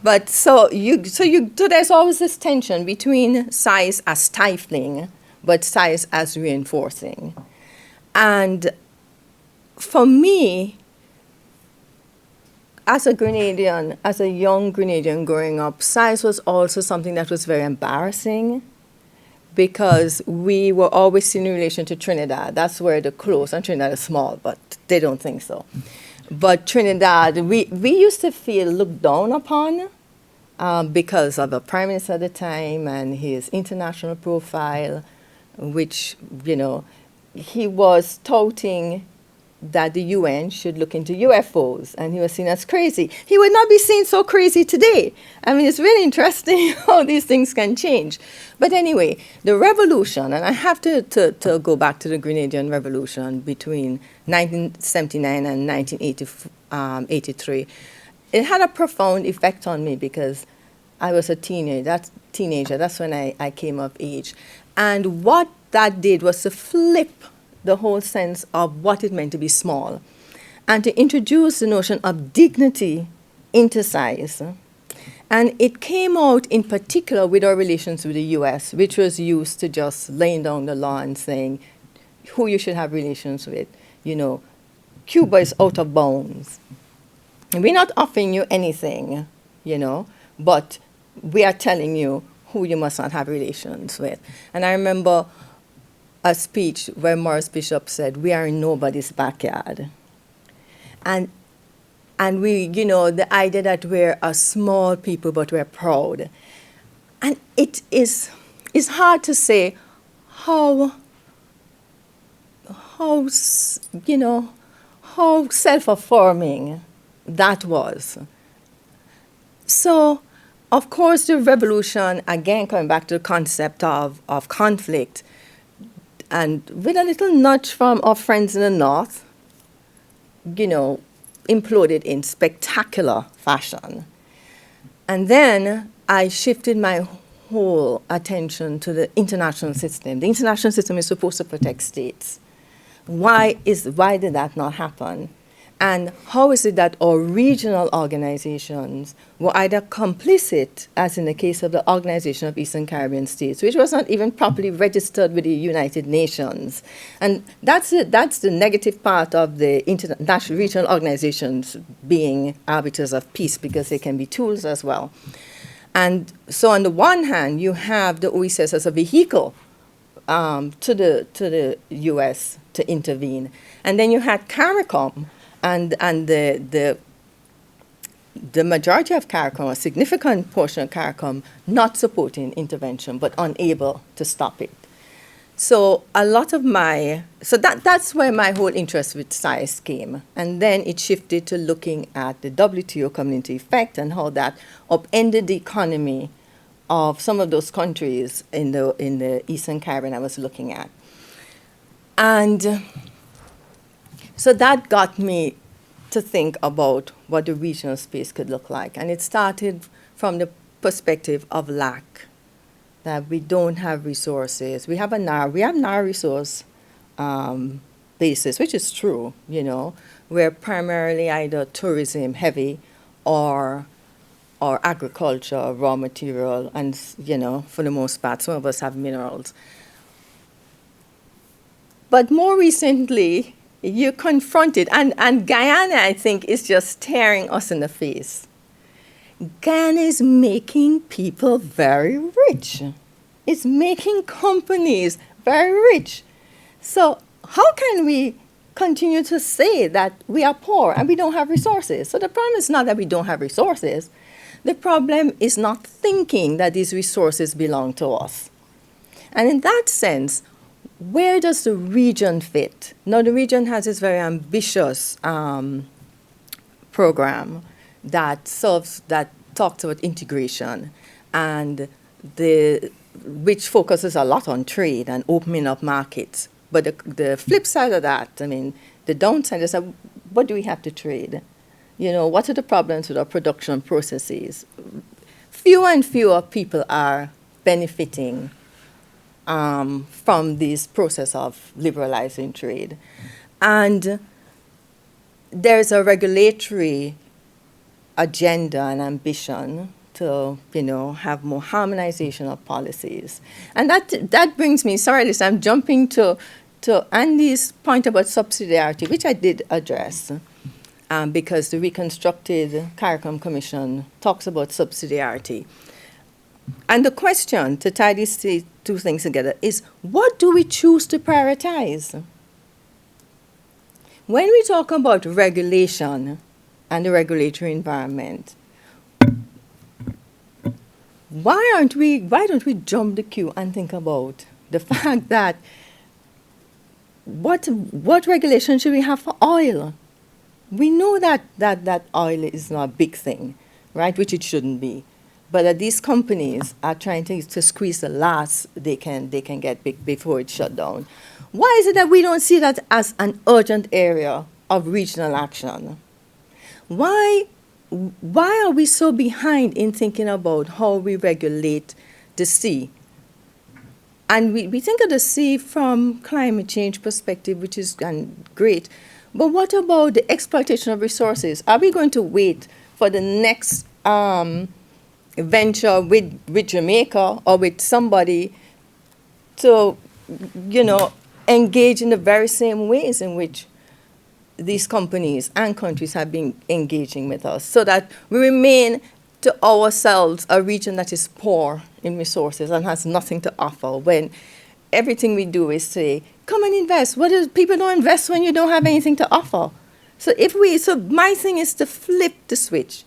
But so there's always this tension between size as stifling, but size as reinforcing. And for me, as a Grenadian, as a young Grenadian growing up, size was also something that was very embarrassing, because we were always seen in relation to Trinidad. That's where the close, and Trinidad is small, but they don't think so. But Trinidad, we used to feel looked down upon because of the Prime Minister at the time and his international profile, which, he was touting that the UN should look into UFOs, and he was seen as crazy. He would not be seen so crazy today. It's really interesting how these things can change. But anyway, the revolution, and I have to go back to the Grenadian Revolution between 1979 and 1983. It had a profound effect on me because I was a teenager. That's when I came of age. And what that did was to flip the whole sense of what it meant to be small, and to introduce the notion of dignity into size. And it came out in particular with our relations with the US, which was used to just laying down the law and saying who you should have relations with. Cuba is out of bounds. And we're not offering you anything, but we are telling you who you must not have relations with. And I remember a speech where Morris Bishop said, "We are in nobody's backyard." And we, the idea that we're a small people, but we're proud. And it's hard to say how self-affirming that was. So, of course, the revolution, again, coming back to the concept of conflict, and with a little nudge from our friends in the North, imploded in spectacular fashion. And then I shifted my whole attention to the international system. The international system is supposed to protect states. Why did that not happen? And how is it that our regional organizations were either complicit, as in the case of the Organization of Eastern Caribbean States, which was not even properly registered with the United Nations. And that's the negative part of the international regional organizations being arbiters of peace, because they can be tools as well. And so on the one hand, you have the OECS as a vehicle to the US to intervene. And then you had CARICOM, and the majority of CARICOM, a significant portion of CARICOM, not supporting intervention, but unable to stop it. So a lot of that's where my whole interest with science came. And then it shifted to looking at the WTO community effect and how that upended the economy of some of those countries in the Eastern Caribbean I was looking at. And so that got me to think about what the regional space could look like. And it started from the perspective of lack, that we don't have resources. We have narrow resource basis, which is true, you know. We're primarily either tourism heavy or agriculture, raw material, and, you know, for the most part, some of us have minerals. But more recently, you're confronted, and Guyana, I think, is just staring us in the face. Guyana is making people very rich. It's making companies very rich. So how can we continue to say that we are poor and we don't have resources? So the problem is not that we don't have resources. The problem is not thinking that these resources belong to us. And in that sense, where does the region fit? Now, the region has this very ambitious program that talks about integration, and which focuses a lot on trade and opening up markets. But the flip side of that, I mean, the downside is that what do we have to trade? You know, what are the problems with our production processes? Fewer and fewer people are benefiting from this process of liberalizing trade. And there's a regulatory agenda and ambition to, you know, have more harmonization of policies. And that brings me, sorry, listen, I'm jumping to Andy's point about subsidiarity, which I did address, because the reconstructed CARICOM Commission talks about subsidiarity. And the question, to tie these two things together, is what do we choose to prioritize? When we talk about regulation and the regulatory environment, why don't we jump the queue and think about the fact that what regulation should we have for oil? We know that oil is not a big thing, right, which it shouldn't be. But that these companies are trying to squeeze the last they can get big before it's shut down. Why is it that we don't see that as an urgent area of regional action? Why are we so behind in thinking about how we regulate the sea? And we think of the sea from climate change perspective, which is great. But what about the exploitation of resources? Are we going to wait for the next venture with Jamaica or with somebody to, you know, engage in the very same ways in which these companies and countries have been engaging with us, so that we remain to ourselves a region that is poor in resources and has nothing to offer, when everything we do is say, come and invest. People don't invest when you don't have anything to offer. So my thing is to flip the switch.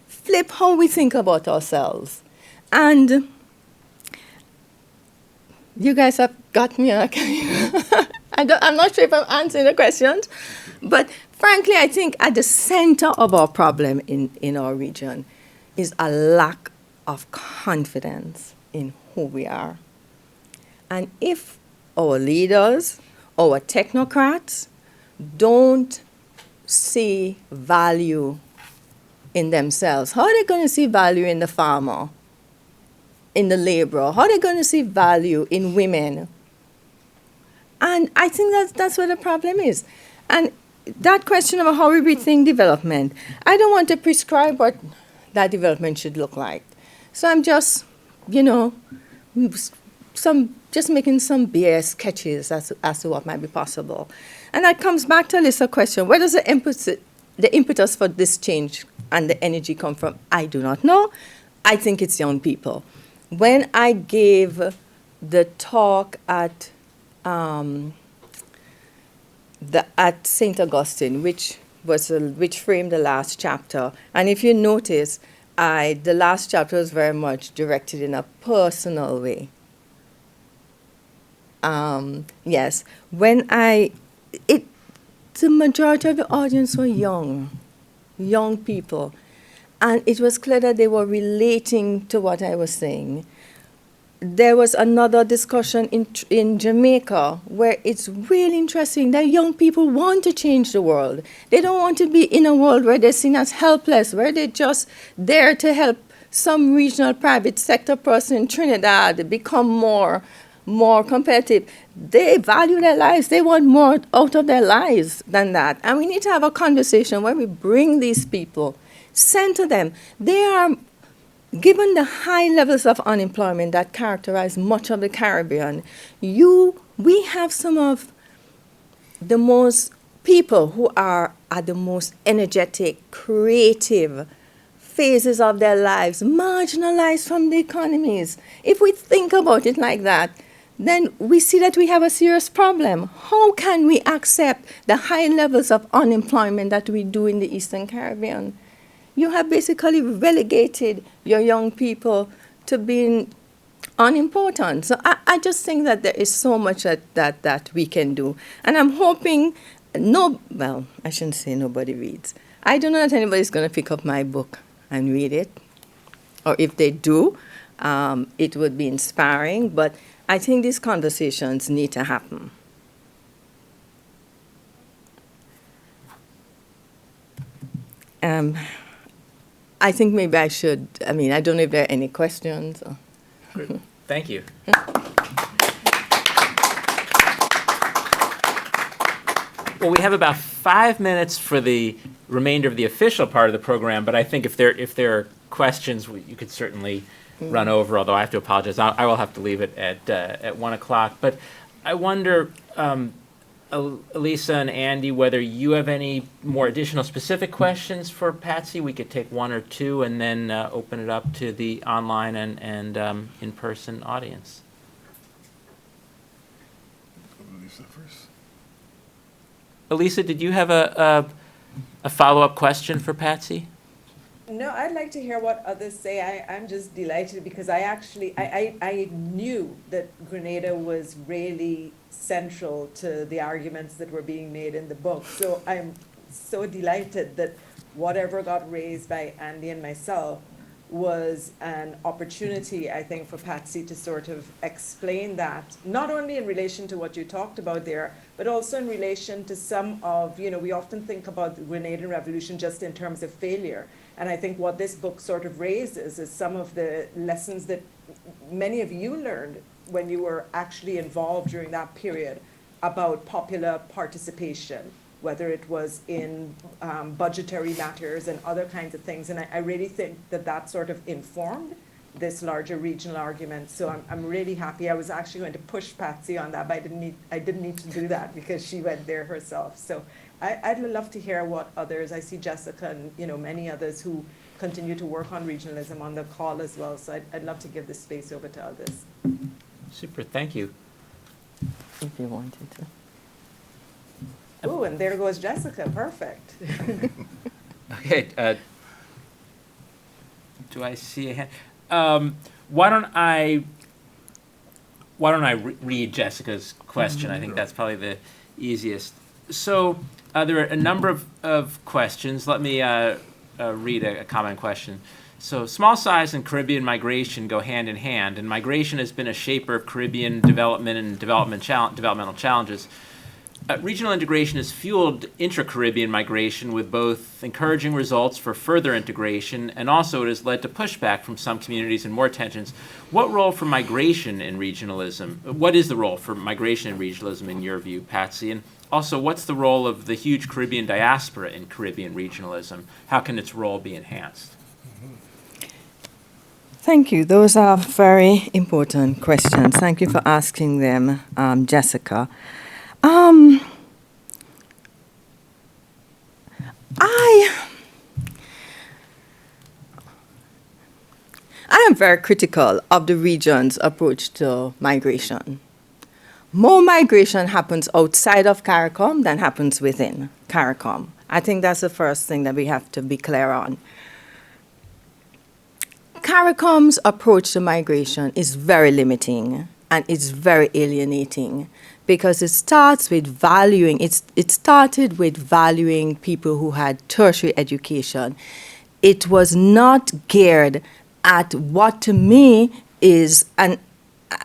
Flip how we think about ourselves. And you guys have got me. I'm not sure if I'm answering the questions, but frankly, I think at the center of our problem in our region is a lack of confidence in who we are. And if our leaders, our technocrats, don't see value in themselves, how are they going to see value in the farmer, in the laborer? How are they going to see value in women? And I think that's where the problem is. And that question of how we rethink development, I don't want to prescribe what that development should look like. So I'm just, just making some bare sketches as to what might be possible. And that comes back to a list of questions. Where does the impetus for this change and the energy come from? I do not know. I think it's young people. When I gave the talk at St. Augustine, which framed the last chapter, and if you notice, the last chapter was very much directed in a personal way. Yes, the majority of the audience were young people, and it was clear that they were relating to what I was saying. There was another discussion in Jamaica where it's really interesting that young people want to change the world. They don't want to be in a world where they're seen as helpless, where they're just there to help some regional private sector person in Trinidad become more competitive. They value their lives. They want more out of their lives than that. And we need to have a conversation where we bring these people, center them. They are, given the high levels of unemployment that characterize much of the Caribbean, we have some of the most people who are at the most energetic, creative phases of their lives, marginalized from the economies. If we think about it like that, then we see that we have a serious problem. How can we accept the high levels of unemployment that we do in the Eastern Caribbean? You have basically relegated your young people to being unimportant. So I just think that there is so much that we can do. And I'm hoping, I shouldn't say nobody reads. I don't know that anybody's going to pick up my book and read it. Or if they do, it would be inspiring. But I think these conversations need to happen. I think maybe I should, I don't know if there are any questions. Great. Thank you. Well, we have about 5 minutes for the remainder of the official part of the program, but I think if there are questions, you could certainly run over, although I have to apologize. I will have to leave it at 1 o'clock. But I wonder, Elisa and Andy, whether you have any more additional specific questions for Patsy. We could take one or two and then open it up to the online and in-person audience. Elisa first. Elisa, did you have a follow-up question for Patsy? No, I'd like to hear what others say. I'm just delighted because I knew that Grenada was really central to the arguments that were being made in the book. So I'm so delighted that whatever got raised by Andy and myself was an opportunity, I think, for Patsy to sort of explain that, not only in relation to what you talked about there, but also in relation to some of, we often think about the Grenadian Revolution just in terms of failure. And I think what this book sort of raises is some of the lessons that many of you learned when you were actually involved during that period about popular participation, whether it was in budgetary matters and other kinds of things. And I really think that sort of informed this larger regional argument. So I'm really happy. I was actually going to push Patsy on that, but I didn't need to do that because she went there herself. So I'd love to hear what others, I see Jessica and many others who continue to work on regionalism on the call as well. So I'd love to give the space over to others. Super, thank you. If you wanted to. Oh, and there goes Jessica, perfect. Okay, do I see a hand? Why don't I read Jessica's question? I think that's probably the easiest. So there are a number of questions. Let me read a common question. So small size and Caribbean migration go hand in hand, and migration has been a shaper of Caribbean development and developmental challenges. Regional integration has fueled intra-Caribbean migration with both encouraging results for further integration, and also it has led to pushback from some communities and more tensions. What role for migration in regionalism? What is the role for migration in regionalism in your view, Patsy? And also, what's the role of the huge Caribbean diaspora in Caribbean regionalism? How can its role be enhanced? Thank you. Those are very important questions. Thank you for asking them, Jessica. I am very critical of the region's approach to migration. More migration happens outside of CARICOM than happens within CARICOM. I think that's the first thing that we have to be clear on. CARICOM's approach to migration is very limiting and it's very alienating because it starts with valuing, it started with valuing people who had tertiary education. It was not geared at what to me is, and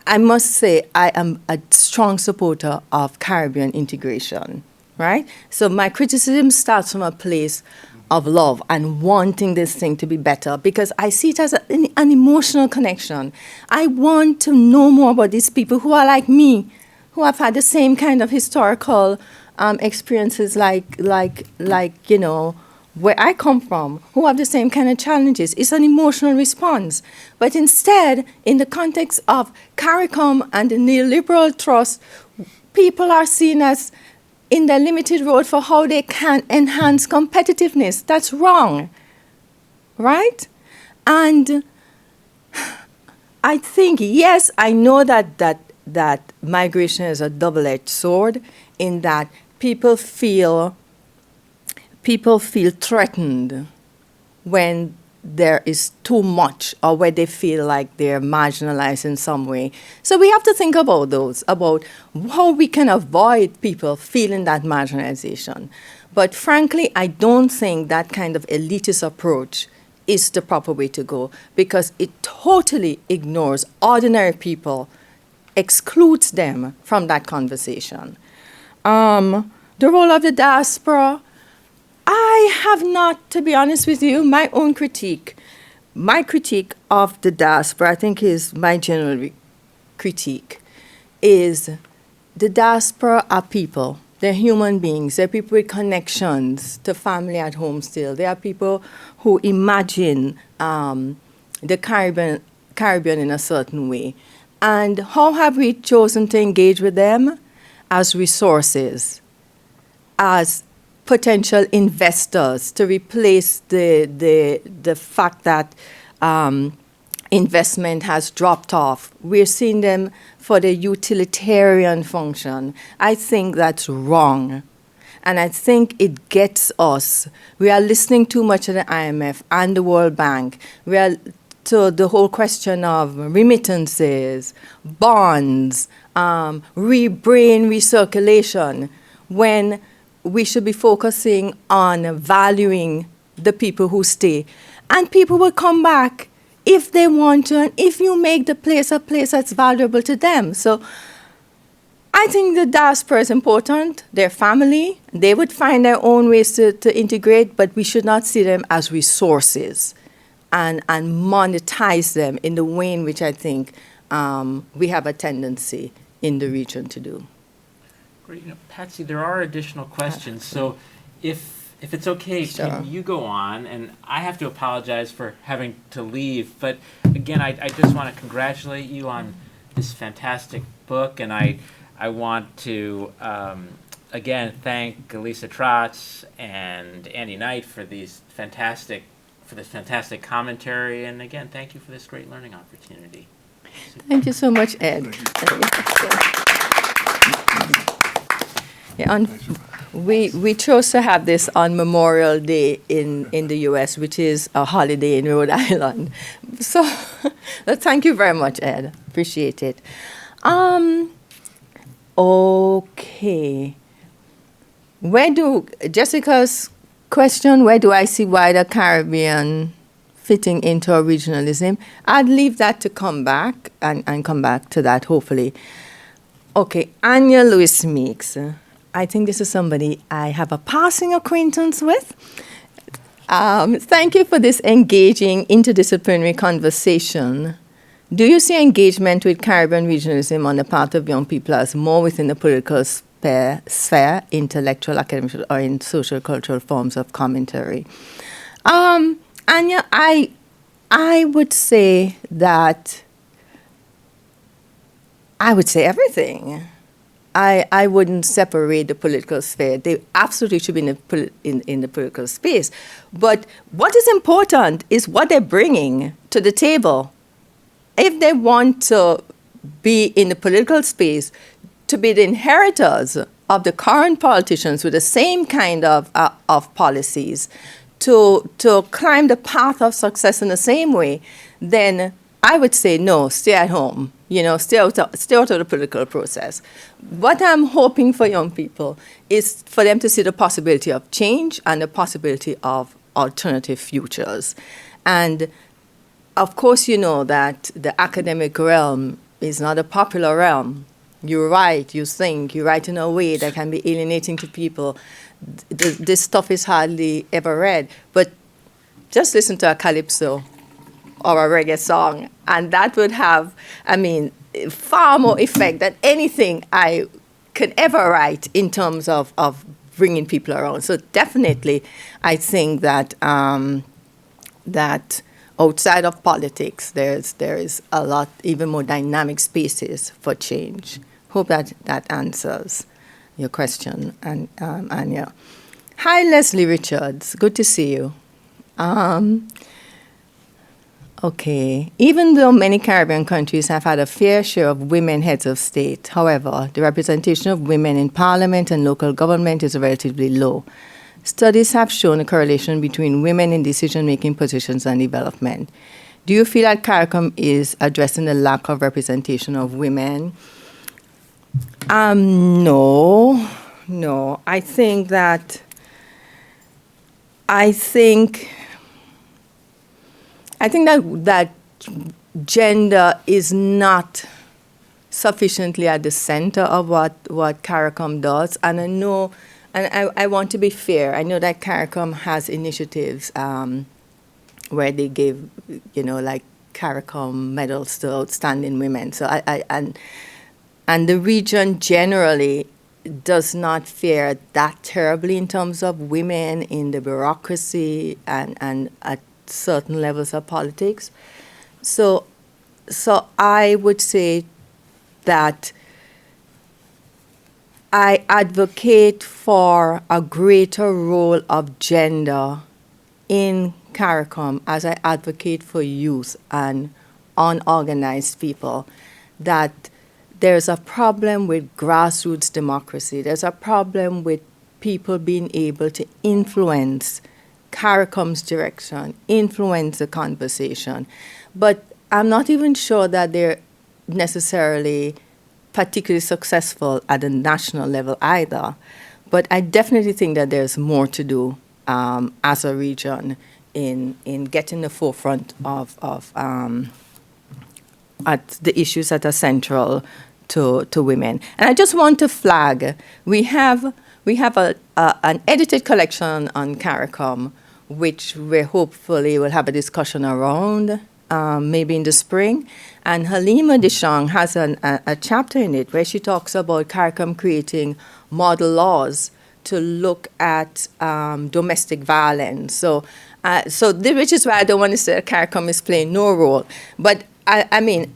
I must say I am a strong supporter of Caribbean integration, right? So my criticism starts from a place of love and wanting this thing to be better because I see it as an emotional connection. I want to know more about these people who are like me, who have had the same kind of historical experiences like you know, where I come from, who have the same kind of challenges. It's an emotional response. But instead, in the context of CARICOM and the neoliberal trust, people are seen as in their limited road for how they can enhance competitiveness. That's wrong, right? And I think, yes, I know that migration is a double-edged sword in that people feel threatened when there is too much or where they feel like they're marginalized in some way. So we have to think about those, about how we can avoid people feeling that marginalization. But frankly, I don't think that kind of elitist approach is the proper way to go because it totally ignores ordinary people, excludes them from that conversation. The role of the diaspora, I have not, to be honest with you, my own critique. My critique of the diaspora, I think is my general critique, is the diaspora are people. They're human beings. They're people with connections to family at home still. They are people who imagine the Caribbean in a certain way. And how have we chosen to engage with them? As resources, as potential investors to replace the fact that investment has dropped off. We're seeing them for the utilitarian function. I think that's wrong. And I think it gets us. We are listening too much to the IMF and the World Bank. We are to the whole question of remittances, bonds, brain recirculation, when we should be focusing on valuing the people who stay. And people will come back if they want to, and if you make the place a place that's valuable to them. So I think the diaspora is important. They're family. They would find their own ways to integrate, but we should not see them as resources and monetize them in the way in which I think we have a tendency in the region to do. Great. You know, Patsy, there are additional questions. So if it's okay, Sure. Can you go on? And I have to apologize for having to leave. But again, I just want to congratulate you on this fantastic book. And I want to, again, thank Lisa Trotz and Andy Knight for this fantastic commentary. And again, thank you for this great learning opportunity. Thank you so much, Ed. Yeah, we chose to have this on Memorial Day in the U.S., which is a holiday in Rhode Island. So thank you very much, Ed. Appreciate it. Okay. Jessica's question, where do I see wider Caribbean fitting into our regionalism? I'd leave that to come back, and come back to that, hopefully. Okay, Anya Lewis Meeks. I think this is somebody I have a passing acquaintance with. Thank you for this engaging interdisciplinary conversation. Do you see engagement with Caribbean regionalism on the part of young people as more within the political sphere, intellectual, academic, or in social cultural forms of commentary? Anya, I would say that I would say everything. I wouldn't separate the political sphere. They absolutely should be in the political space. But what is important is what they're bringing to the table. If they want to be in the political space, to be the inheritors of the current politicians with the same kind of policies, to climb the path of success in the same way, then I would say no, stay at home. Stay out of the political process. What I'm hoping for young people is for them to see the possibility of change and the possibility of alternative futures. And of course, you know that the academic realm is not a popular realm. You write, you think, you write in a way that can be alienating to people. This stuff is hardly ever read. But just listen to a calypso or a reggae song, and that would have, far more effect than anything I could ever write in terms of bringing people around. So definitely, I think that that outside of politics, there is a lot, even more dynamic spaces for change. Hope that answers your question, Anya. Hi, Leslie Richards. Good to see you. Okay. Even though many Caribbean countries have had a fair share of women heads of state, however, the representation of women in parliament and local government is relatively low. Studies have shown a correlation between women in decision-making positions and development. Do you feel that CARICOM is addressing the lack of representation of women? No. I think that gender is not sufficiently at the center of what CARICOM does. And I know, and I want to be fair, I know that CARICOM has initiatives where they give, like CARICOM medals to outstanding women. So and the region generally does not fare that terribly in terms of women in the bureaucracy and at certain levels of politics. So I would say that I advocate for a greater role of gender in CARICOM as I advocate for youth and unorganized people, that there's a problem with grassroots democracy. There's a problem with people being able to influence CARICOM's direction, influence the conversation. But I'm not even sure that they're necessarily particularly successful at the national level either. But I definitely think that there's more to do as a region in getting the forefront of at the issues that are central to women. And I just want to flag, we have an edited collection on CARICOM, which we hopefully will have a discussion around maybe in the spring. And Halima Deshang has a chapter in it where she talks about CARICOM creating model laws to look at domestic violence. So which is why I don't want to say that CARICOM is playing no role. But I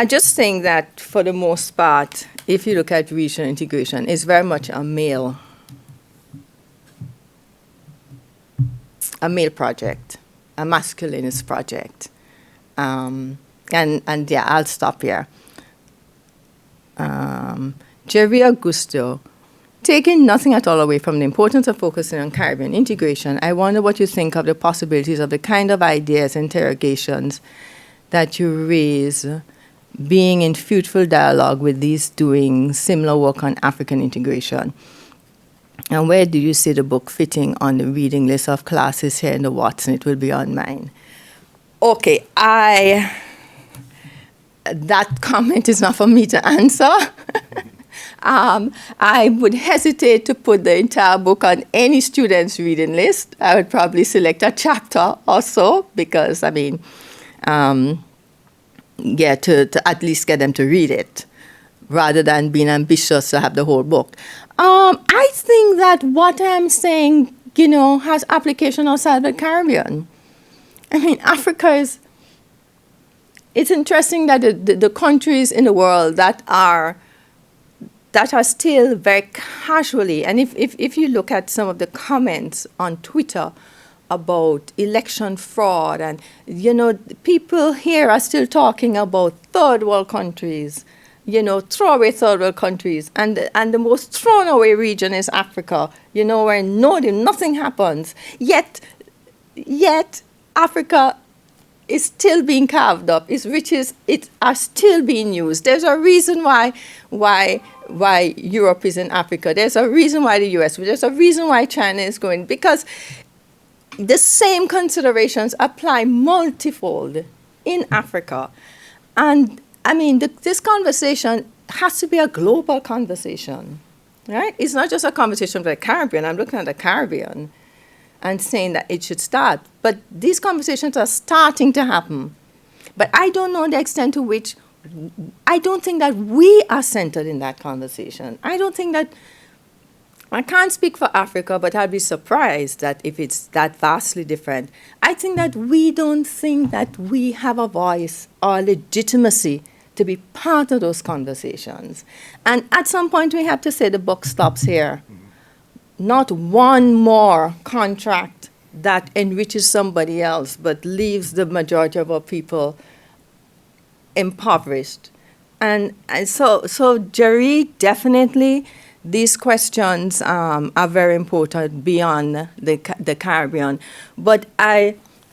just think that for the most part, if you look at regional integration, it's very much a male project, a masculinist project. And yeah, I'll stop here. Jerry Augusto, taking nothing at all away from the importance of focusing on Caribbean integration, I wonder what you think of the possibilities of the kind of ideas, interrogations that you raise being in fruitful dialogue with these doing similar work on African integration. And where do you see the book fitting on the reading list of classes here in the Watson? It will be on mine. Okay, that comment is not for me to answer. I would hesitate to put the entire book on any student's reading list. I would probably select a chapter or so because, I mean, to at least get them to read it rather than being ambitious to have the whole book. I think that what I'm saying, has application outside the Caribbean. I mean, Africa is... It's interesting that the countries in the world that are still very casually, and if you look at some of the comments on Twitter about election fraud, and people here are still talking about third world countries, throwaway third world countries, and the most thrown away region is Africa, where nothing happens. Yet Africa is still being carved up. Its riches are still being used. There's a reason why Europe is in Africa. There's a reason why the US. There's a reason why China is going, because the same considerations apply multifold in Africa. And I mean, this conversation has to be a global conversation, right? It's not just a conversation for the Caribbean. I'm looking at the Caribbean and saying that it should start. But these conversations are starting to happen. But I don't know the extent to which, I don't think that we are centered in that conversation. I don't think that, I can't speak for Africa, but I'd be surprised that if it's that vastly different. I think that we don't think that we have a voice or legitimacy to be part of those conversations. And at some point we have to say the buck stops here. Not one more contract that enriches somebody else but leaves the majority of our people impoverished. And so Jerry, definitely these questions are very important beyond the Caribbean. But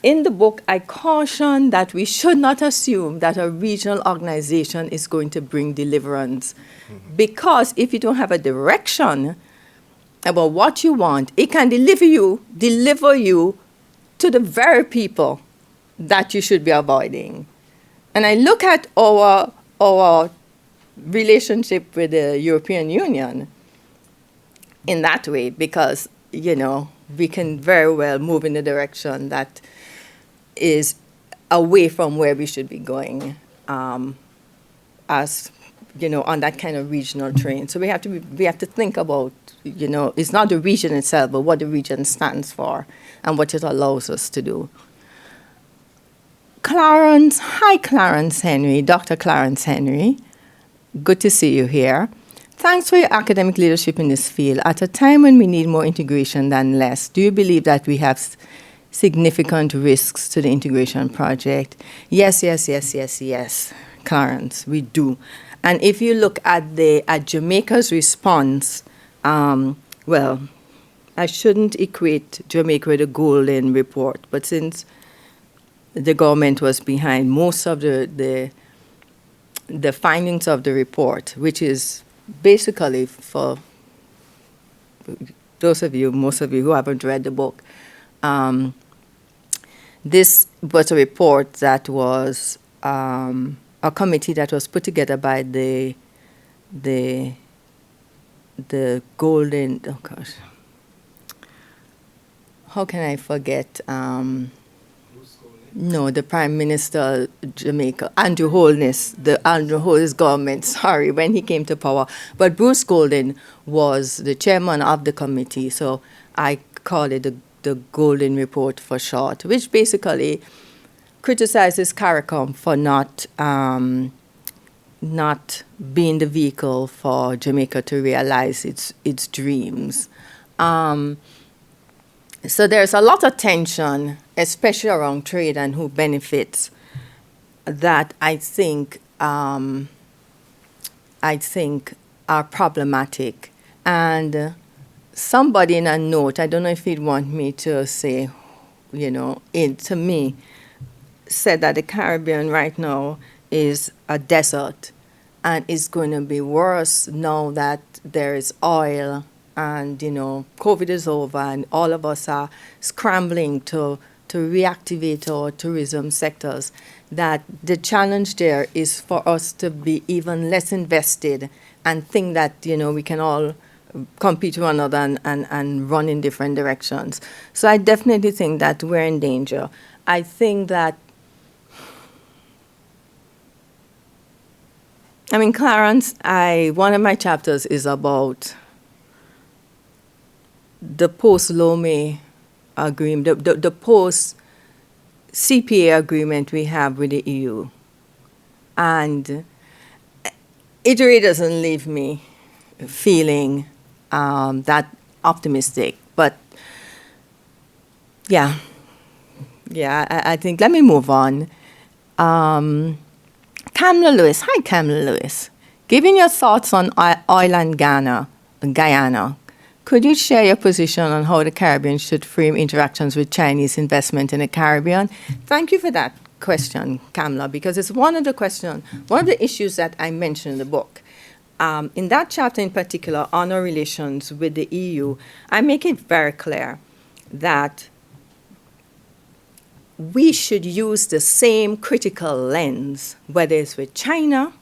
in the book, I caution that we should not assume that a regional organization is going to bring deliverance. Because if you don't have a direction about what you want, it can deliver you to the very people that you should be avoiding. And I look at our relationship with the European Union in that way because, we can very well move in a direction that is away from where we should be going as, on that kind of regional train. So we have to think about, it's not the region itself, but what the region stands for and what it allows us to do. Hi Clarence Henry, Dr. Clarence Henry. Good to see you here. Thanks for your academic leadership in this field. At a time when we need more integration than less, do you believe that we have significant risks to the integration project? Yes, Clarence, we do. And if you look at Jamaica's response, well, I shouldn't equate Jamaica with the Golden Report, but since the government was behind most of the findings of the report, which is basically for most of you who haven't read the book, this was a report that was a committee that was put together by the Golden, oh gosh, how can I forget? No, the Prime Minister of Jamaica, Andrew Holness government, sorry, when he came to power. But Bruce Golden was the chairman of the committee, so I call it the Golden Report for short, which basically criticizes CARICOM for not being the vehicle for Jamaica to realize its dreams. So there's a lot of tension, especially around trade and who benefits, that I think are problematic. And somebody in a note, I don't know if he'd want me to say, to me, said that the Caribbean right now is a desert and it's going to be worse now that there is oil and, COVID is over and all of us are scrambling to reactivate our tourism sectors, that the challenge there is for us to be even less invested and think that, we can all compete with one another and run in different directions. So I definitely think that we're in danger. I think that, Clarence, one of my chapters is about the post-Lomé agreement, the post-CPA agreement we have with the EU. And it really doesn't leave me feeling that optimistic. But, I think, let me move on. Kamala Lewis. Hi, Kamala Lewis. Given your thoughts on oil and Guyana, could you share your position on how the Caribbean should frame interactions with Chinese investment in the Caribbean? Thank you for that question, Kamala, because it's one of the issues that I mentioned in the book. In that chapter in particular, on our relations with the EU, I make it very clear that we should use the same critical lens, whether it's with China,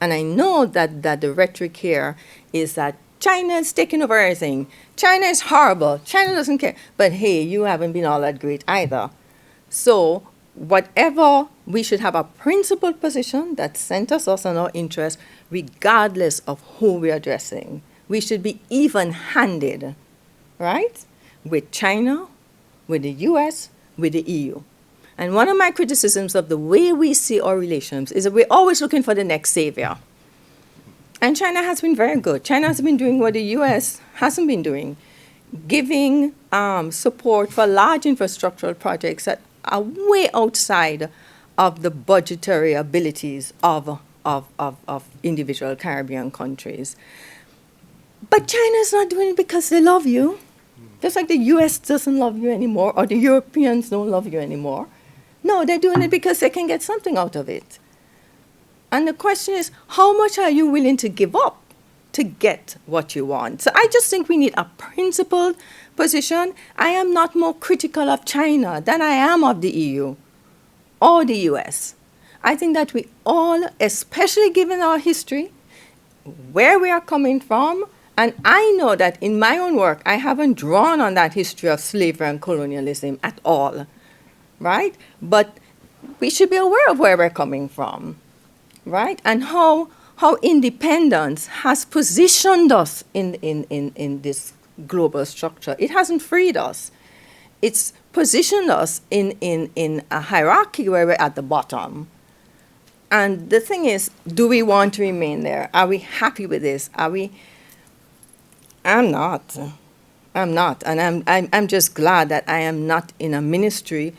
and I know that the rhetoric here is that China is taking over everything. China is horrible. China doesn't care. But hey, you haven't been all that great either. So whatever, we should have a principled position that centers us on our interests, regardless of who we're addressing. We should be even-handed, right, with China, with the US, with the EU. And one of my criticisms of the way we see our relations is that we're always looking for the next savior. And China has been very good. China has been doing what the US hasn't been doing, giving support for large infrastructural projects that are way outside of the budgetary abilities of individual Caribbean countries. But China is not doing it because they love you. Just like the US doesn't love you anymore, or the Europeans don't love you anymore. No, they're doing it because they can get something out of it. And the question is, how much are you willing to give up to get what you want? So I just think we need a principled position. I am not more critical of China than I am of the EU or the US. I think that we all, especially given our history, where we are coming from, and I know that in my own work, I haven't drawn on that history of slavery and colonialism at all, right? But we should be aware of where we're coming from, right? And how independence has positioned us in this global structure. It hasn't freed us. It's positioned us in a hierarchy where we're at the bottom. And the thing is, do we want to remain there? Are we happy with this? I'm not. And I'm just glad that I am not in a ministry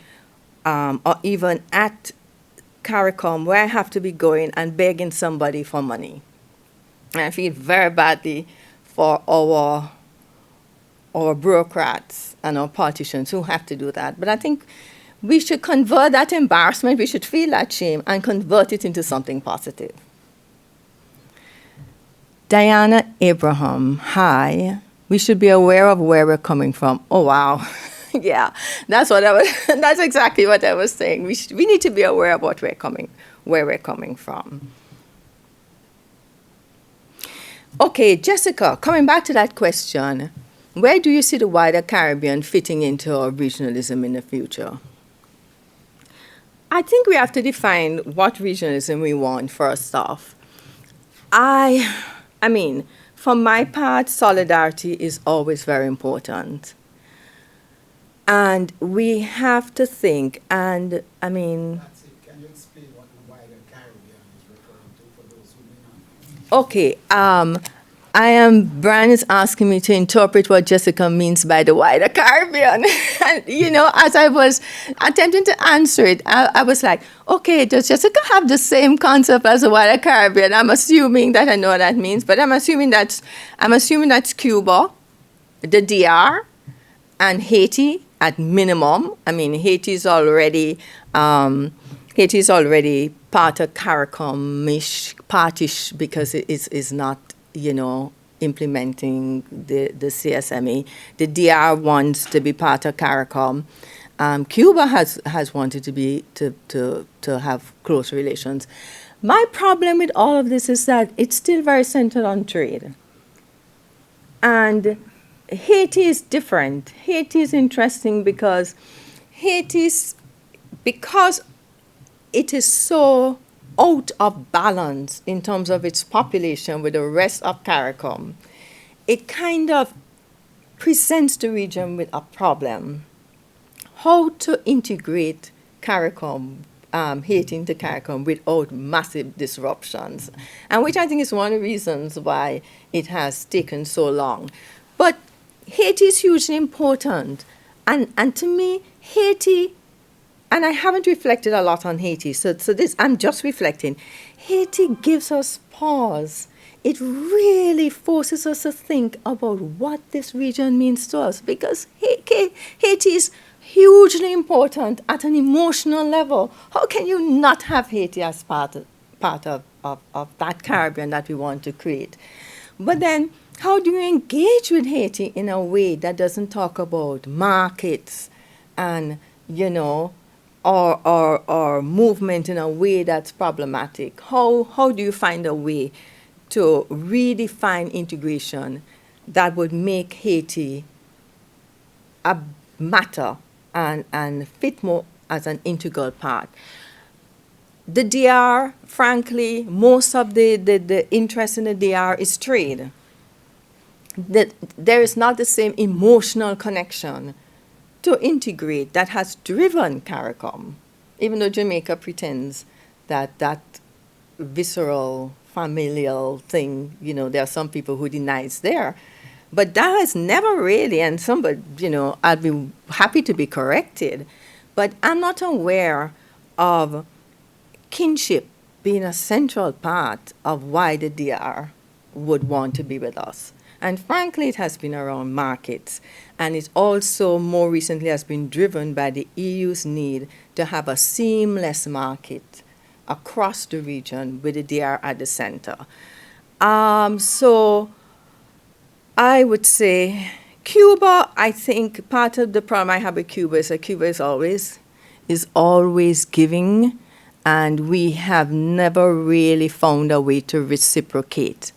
or even at CARICOM where I have to be going and begging somebody for money. And I feel very badly for our bureaucrats and our politicians who have to do that. But I think we should convert that embarrassment, we should feel that shame, and convert it into something positive. Diana Abraham, hi. We should be aware of where we're coming from. Oh, wow. Yeah, that's exactly what I was saying. We need to be aware of where we're coming from. Okay, Jessica, coming back to that question, where do you see the wider Caribbean fitting into our regionalism in the future? I think we have to define what regionalism we want first off. I mean, for my part, solidarity is always very important. And we have to think, and I mean... Patsy, can you explain what the wider Caribbean is referring to for those who may not? Okay, Brian is asking me to interpret what Jessica means by the wider Caribbean. And, as I was attempting to answer it, I was like, okay, does Jessica have the same concept as the wider Caribbean? I'm assuming that I know what that means, but I'm assuming that's Cuba, the DR, and Haiti at minimum. I mean, Haiti's already part of CARICOM-ish, partish, because it is not, implementing the CSME. The DR wants to be part of CARICOM. Cuba has wanted to have close relations. My problem with all of this is that it's still very centered on trade. And Haiti is different. Haiti is interesting because because it is so out of balance in terms of its population with the rest of CARICOM, it kind of presents the region with a problem. How to integrate CARICOM, Haiti into CARICOM without massive disruptions, and which I think is one of the reasons why it has taken so long. But Haiti is hugely important, and to me, Haiti, and I haven't reflected a lot on Haiti, so this, I'm just reflecting. Haiti gives us pause. It really forces us to think about what this region means to us, because Haiti is hugely important at an emotional level. How can you not have Haiti as part of that Caribbean that we want to create? But then, how do you engage with Haiti in a way that doesn't talk about markets and, or movement in a way that's problematic? How do you find a way to redefine integration that would make Haiti a matter and fit more as an integral part? The DR, frankly, most of the interest in the DR is trade. There is not the same emotional connection to integrate that has driven CARICOM, even though Jamaica pretends that visceral, familial thing, there are some people who deny it's there. But that has never really, and somebody, I'd be happy to be corrected, but I'm not aware of kinship being a central part of why the DR would want to be with us. And frankly, it has been around markets. And it also more recently has been driven by the EU's need to have a seamless market across the region with the DR at the center. So I would say Cuba, I think part of the problem I have with Cuba is that Cuba is always giving, and we have never really found a way to reciprocate.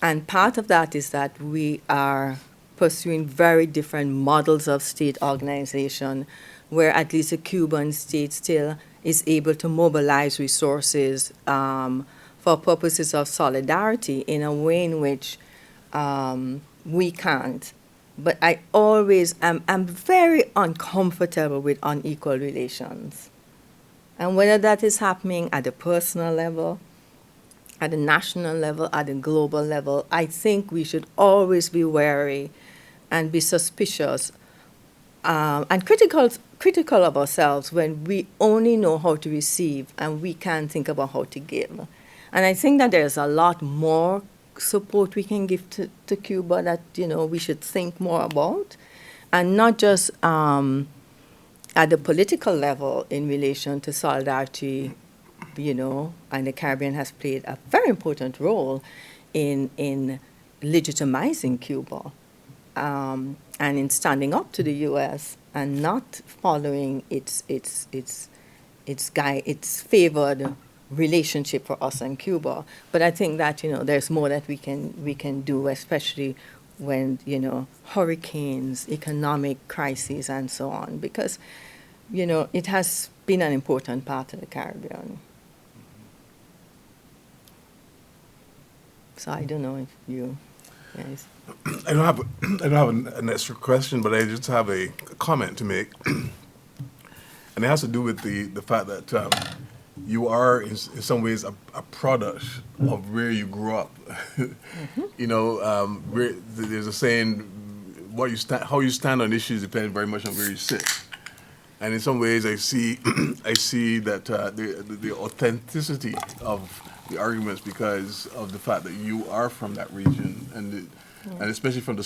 And part of that is that we are pursuing very different models of state organization, where at least the Cuban state still is able to mobilize resources for purposes of solidarity in a way in which we can't. But I always am very uncomfortable with unequal relations. And whether that is happening at a personal level, at the national level, at the global level, I think we should always be wary and be suspicious and critical of ourselves when we only know how to receive and we can't think about how to give. And I think that there's a lot more support we can give to Cuba that, we should think more about, and not just at the political level in relation to solidarity, and the Caribbean has played a very important role in legitimizing Cuba and in standing up to the U.S. and not following its favored relationship for us and Cuba. But I think that there's more that we can do, especially when hurricanes, economic crises, and so on, because it has been an important part of the Caribbean. So I don't know if you guys. I don't have an extra question, but I just have a comment to make, and it has to do with the fact that you are in some ways a product of where you grew up. There's a saying, how you stand on issues depends very much on where you sit. And in some ways, I see that the authenticity of the arguments because of the fact that you are from that region, and especially from the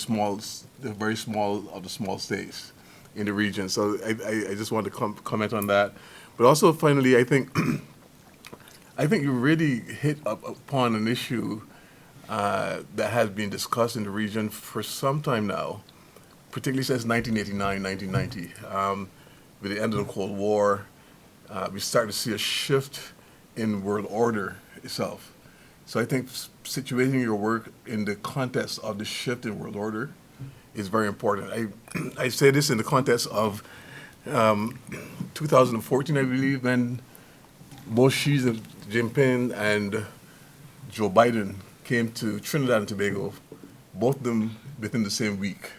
very small of the small states in the region. So I just want to comment on that. But also, finally, I think you really hit upon an issue that has been discussed in the region for some time now, particularly since 1989, 1990. with the end of the Cold War, we started to see a shift in world order itself. So I think situating your work in the context of the shift in world order is very important. I say this in the context of 2014, I believe, when both Xi Jinping and Joe Biden came to Trinidad and Tobago, both of them within the same week.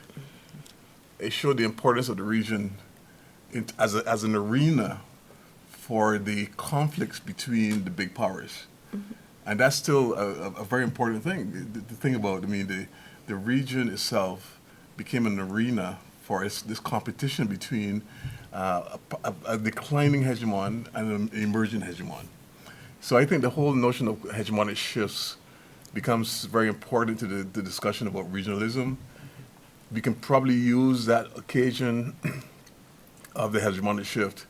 It showed the importance of the region as an arena for the conflicts between the big powers. Mm-hmm. And that's still a very important thing to think about. I mean, the region itself became an arena for this competition between a declining hegemon and an emerging hegemon. So I think the whole notion of hegemonic shifts becomes very important to the discussion about regionalism. We can probably use that occasion of the hegemonic shift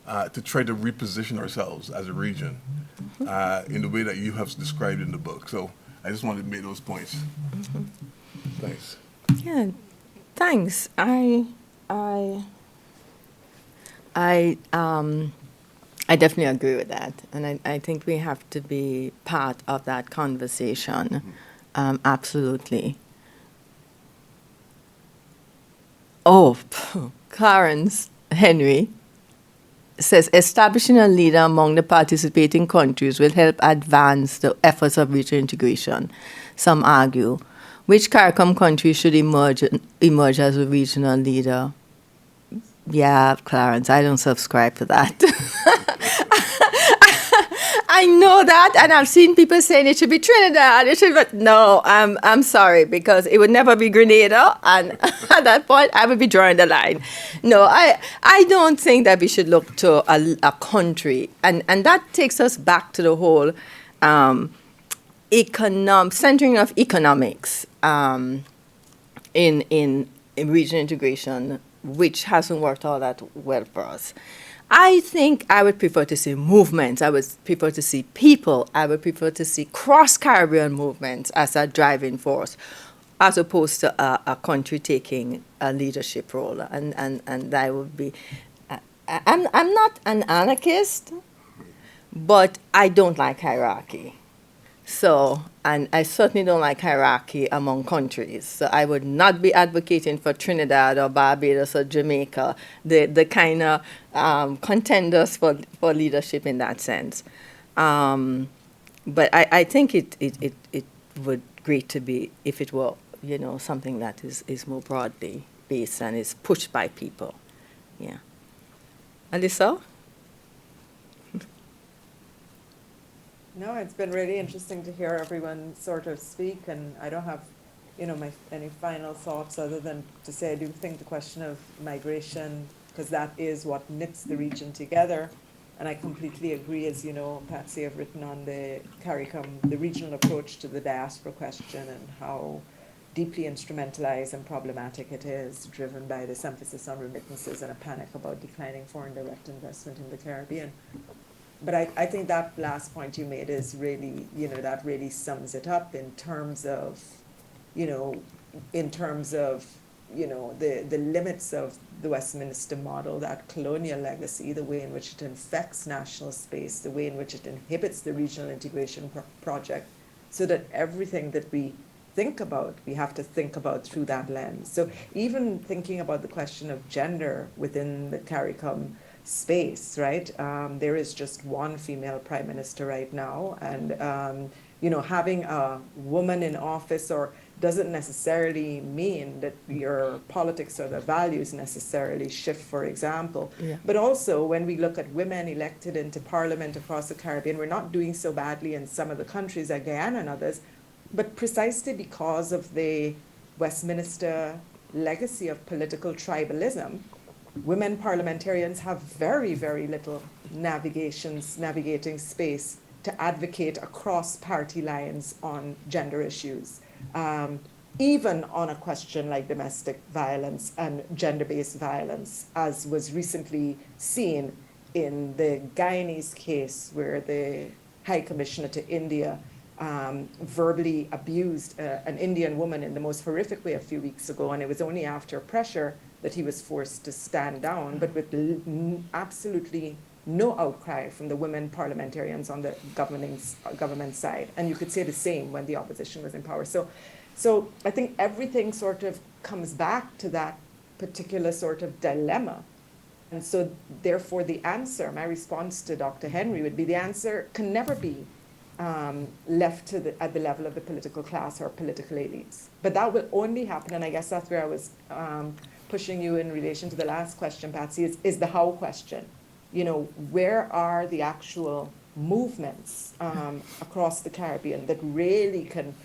to try to reposition ourselves as a region in the way that you have described in the book. So I just wanted to make those points. Thanks. Yeah, thanks. I definitely agree with that, and I think we have to be part of that conversation. Absolutely. Oh, Clarence Henry says establishing a leader among the participating countries will help advance the efforts of regional integration. Some argue, which CARICOM country should emerge as a regional leader? Yeah, Clarence, I don't subscribe to that. I know that, and I've seen people saying it should be Trinidad. It should, but no, I'm sorry, because it would never be Grenada, and at that point, I would be drawing the line. No, I don't think that we should look to a country, and that takes us back to the whole centering of economics in regional integration, which hasn't worked all that well for us. I think I would prefer to see movements. I would prefer to see people. I would prefer to see cross-Caribbean movements as a driving force, as opposed to a country taking a leadership role. And that would be... I'm not an anarchist, but I don't like hierarchy. So, and I certainly don't like hierarchy among countries. So I would not be advocating for Trinidad or Barbados or Jamaica, the kind of contenders for leadership in that sense. But I think it would great to be if it were, something that is more broadly based and is pushed by people. Yeah. Alyssa? No, it's been really interesting to hear everyone sort of speak, and I don't have, any final thoughts other than to say I do think the question of migration, because that is what knits the region together, and I completely agree, as you know, Patsy, I've written on the CARICOM, the regional approach to the diaspora question and how deeply instrumentalized and problematic it is, driven by this emphasis on remittances and a panic about declining foreign direct investment in the Caribbean. But I think that last point you made is really, that really sums it up in terms of, the limits of the Westminster model, that colonial legacy, the way in which it infects national space, the way in which it inhibits the regional integration project, so that everything that we think about, we have to think about through that lens. So even thinking about the question of gender within the CARICOM space, right? There is just one female prime minister right now, and having a woman in office doesn't necessarily mean that your politics or the values necessarily shift, for example. Yeah. But also when we look at women elected into parliament across the Caribbean, we're not doing so badly in some of the countries like Guyana and others, but precisely because of the Westminster legacy of political tribalism, women parliamentarians have very, very little navigating space to advocate across party lines on gender issues, even on a question like domestic violence and gender-based violence, as was recently seen in the Guyanese case where the High Commissioner to India verbally abused an Indian woman in the most horrific way a few weeks ago, and it was only after pressure that he was forced to stand down, but with absolutely no outcry from the women parliamentarians on the government side. And you could say the same when the opposition was in power. So I think everything sort of comes back to that particular sort of dilemma. And so therefore the answer, my response to Dr. Henry would be the answer can never be left to at the level of the political class or political elites. But that will only happen, and I guess that's where I was pushing you in relation to the last question, Patsy, is the how question. You know, where are the actual movements across the Caribbean that really can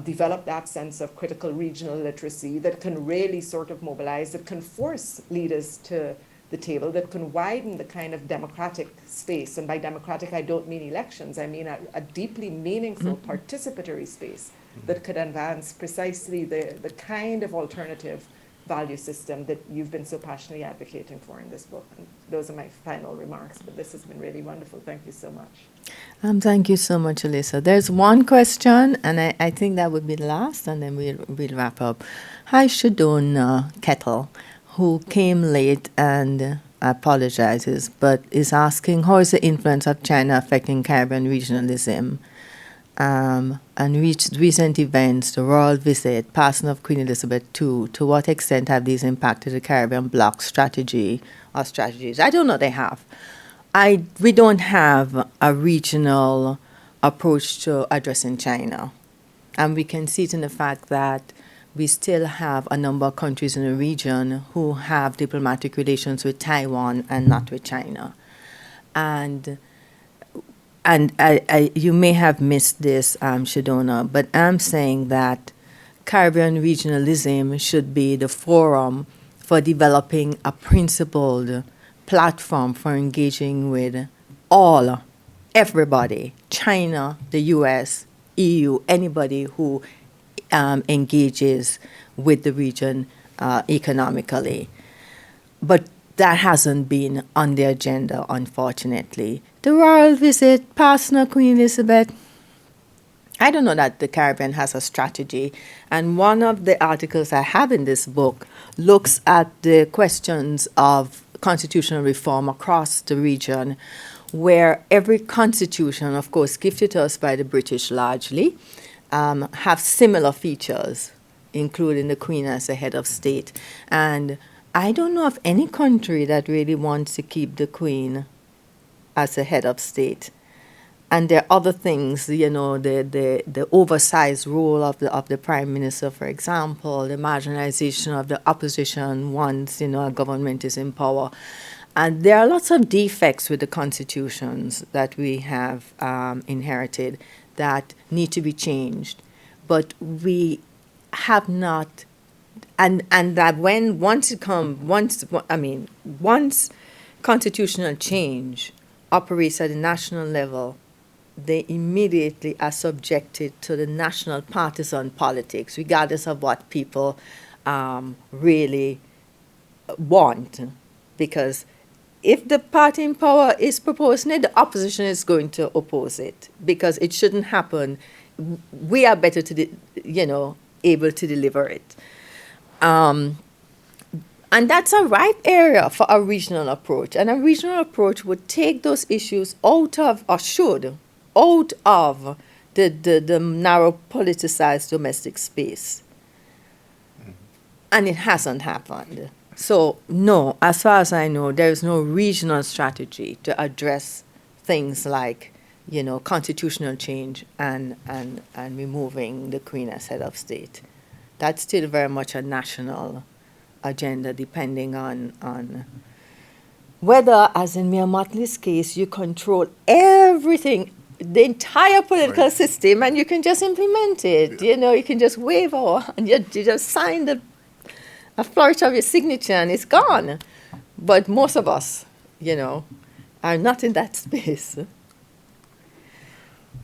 develop that sense of critical regional literacy, that can really sort of mobilize, that can force leaders to the table, that can widen the kind of democratic space. And by democratic, I don't mean elections. I mean a deeply meaningful participatory space that could advance precisely the kind of alternative value system that you've been so passionately advocating for in this book. And those are my final remarks, but this has been really wonderful. Thank you so much. Thank you so much, Alyssa. There's one question, and I think that would be the last, and then we'll wrap up. Hi, Shadon Kettle, who came late and apologizes, but is asking how is the influence of China affecting Caribbean regionalism? And recent events, the royal visit, passing of Queen Elizabeth II, to what extent have these impacted the Caribbean bloc strategy or strategies? I don't know they have. We don't have a regional approach to addressing China. And we can see it in the fact that we still have a number of countries in the region who have diplomatic relations with Taiwan and not with China. And you may have missed this, Shadona, but I'm saying that Caribbean regionalism should be the forum for developing a principled platform for engaging with everybody, China, the US, EU, anybody who engages with the region economically. But that hasn't been on the agenda, unfortunately. The royal visit, passing of Queen Elizabeth, I don't know that the Caribbean has a strategy. And one of the articles I have in this book looks at the questions of constitutional reform across the region, where every constitution, of course, gifted to us by the British largely, have similar features, including the Queen as the head of state. And I don't know of any country that really wants to keep the Queen as the head of state. And there are other things, you know, the oversized role of the Prime Minister, for example, the marginalization of the opposition once, you know, a government is in power. And there are lots of defects with the constitutions that we have inherited that need to be changed. But we have not, and that once constitutional change operates at the national level, they immediately are subjected to the national partisan politics, regardless of what people really want. Because if the party in power is proposing it, the opposition is going to oppose it because it shouldn't happen. We are better able to deliver it. And that's a ripe area for a regional approach. And a regional approach would take those issues out of the narrow politicized domestic space. And it hasn't happened. So, no, as far as I know, there is no regional strategy to address things like, you know, constitutional change and removing the Queen as head of state. That's still very much a national agenda, depending on whether, as in Mia Mottley's case, you control everything, the entire political system, and you can just implement it. You know, you can just wave and you just sign a flourish of your signature and it's gone. But most of us, you know, are not in that space.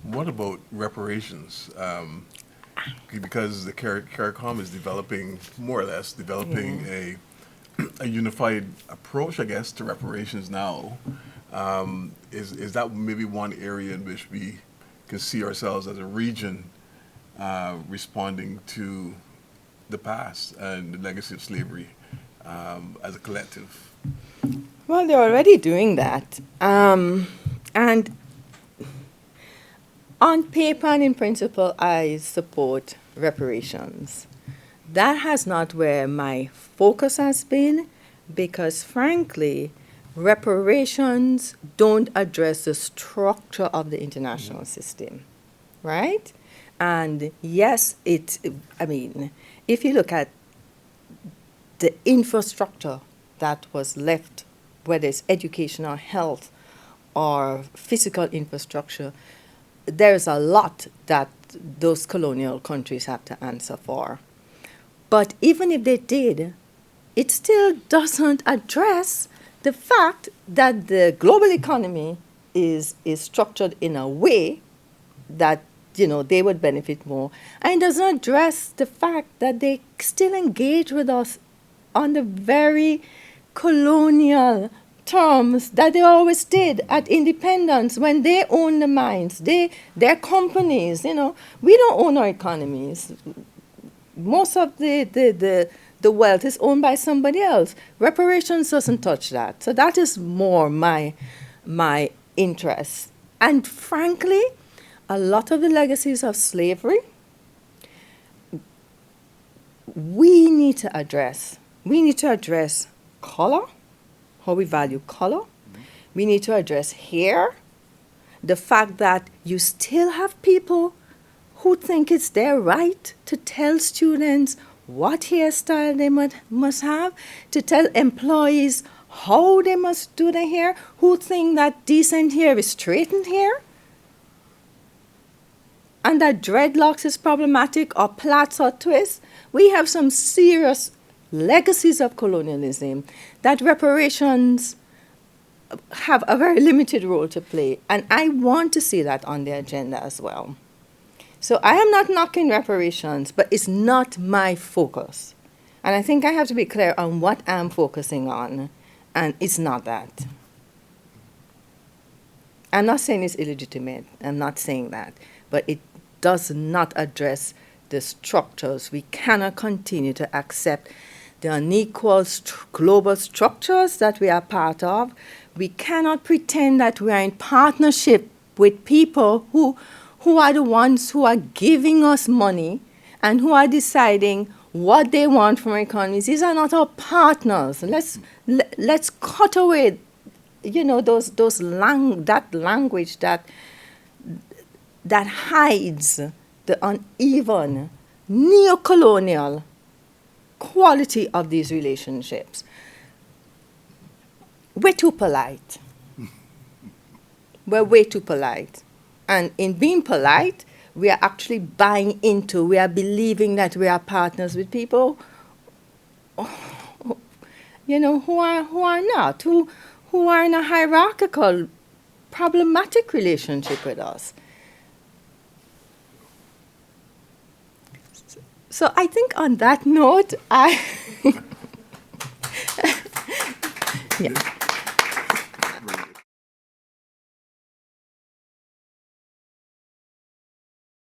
What about reparations? Because the CARICOM is more or less developing a unified approach, I guess, to reparations now. Is that maybe one area in which we can see ourselves as a region responding to the past and the legacy of slavery as a collective? Well, they're already doing that. And on paper and in principle, I support reparations. That has not where my focus has been, because frankly, reparations don't address the structure of the international system, right? And yes, if you look at the infrastructure that was left, whether it's education or health or physical infrastructure, there's a lot that those colonial countries have to answer for. But even if they did, it still doesn't address the fact that the global economy is structured in a way that, they would benefit more. And it doesn't address the fact that they still engage with us on the very colonial terms that they always did at independence when they own the mines, their companies, We don't own our economies. Most of the wealth is owned by somebody else. Reparations doesn't touch that. So that is more my interest. And frankly, a lot of the legacies of slavery, we need to address. We need to address color, how we value color. We need to address hair, the fact that you still have people who think it's their right to tell students what hairstyle they must have, to tell employees how they must do their hair, who think that decent hair is straightened hair, and that dreadlocks is problematic, or plaits or twists. We have some serious legacies of colonialism that reparations have a very limited role to play, and I want to see that on the agenda as well. So I am not knocking reparations, but it's not my focus. And I think I have to be clear on what I'm focusing on, and it's not that. I'm not saying it's illegitimate. I'm not saying that. But it does not address the structures. We cannot continue to accept the unequal global structures that we are part of. We cannot pretend that we are in partnership with people who are the ones who are giving us money and who are deciding what they want from our economies. These are not our partners. Let's cut away, that language that hides the uneven neo-colonial quality of these relationships. We're too polite. We're way too polite. And in being polite, we are actually buying into, we are believing that we are partners with people, who are not, who are in a hierarchical, problematic relationship with us. So I think on that note, yeah.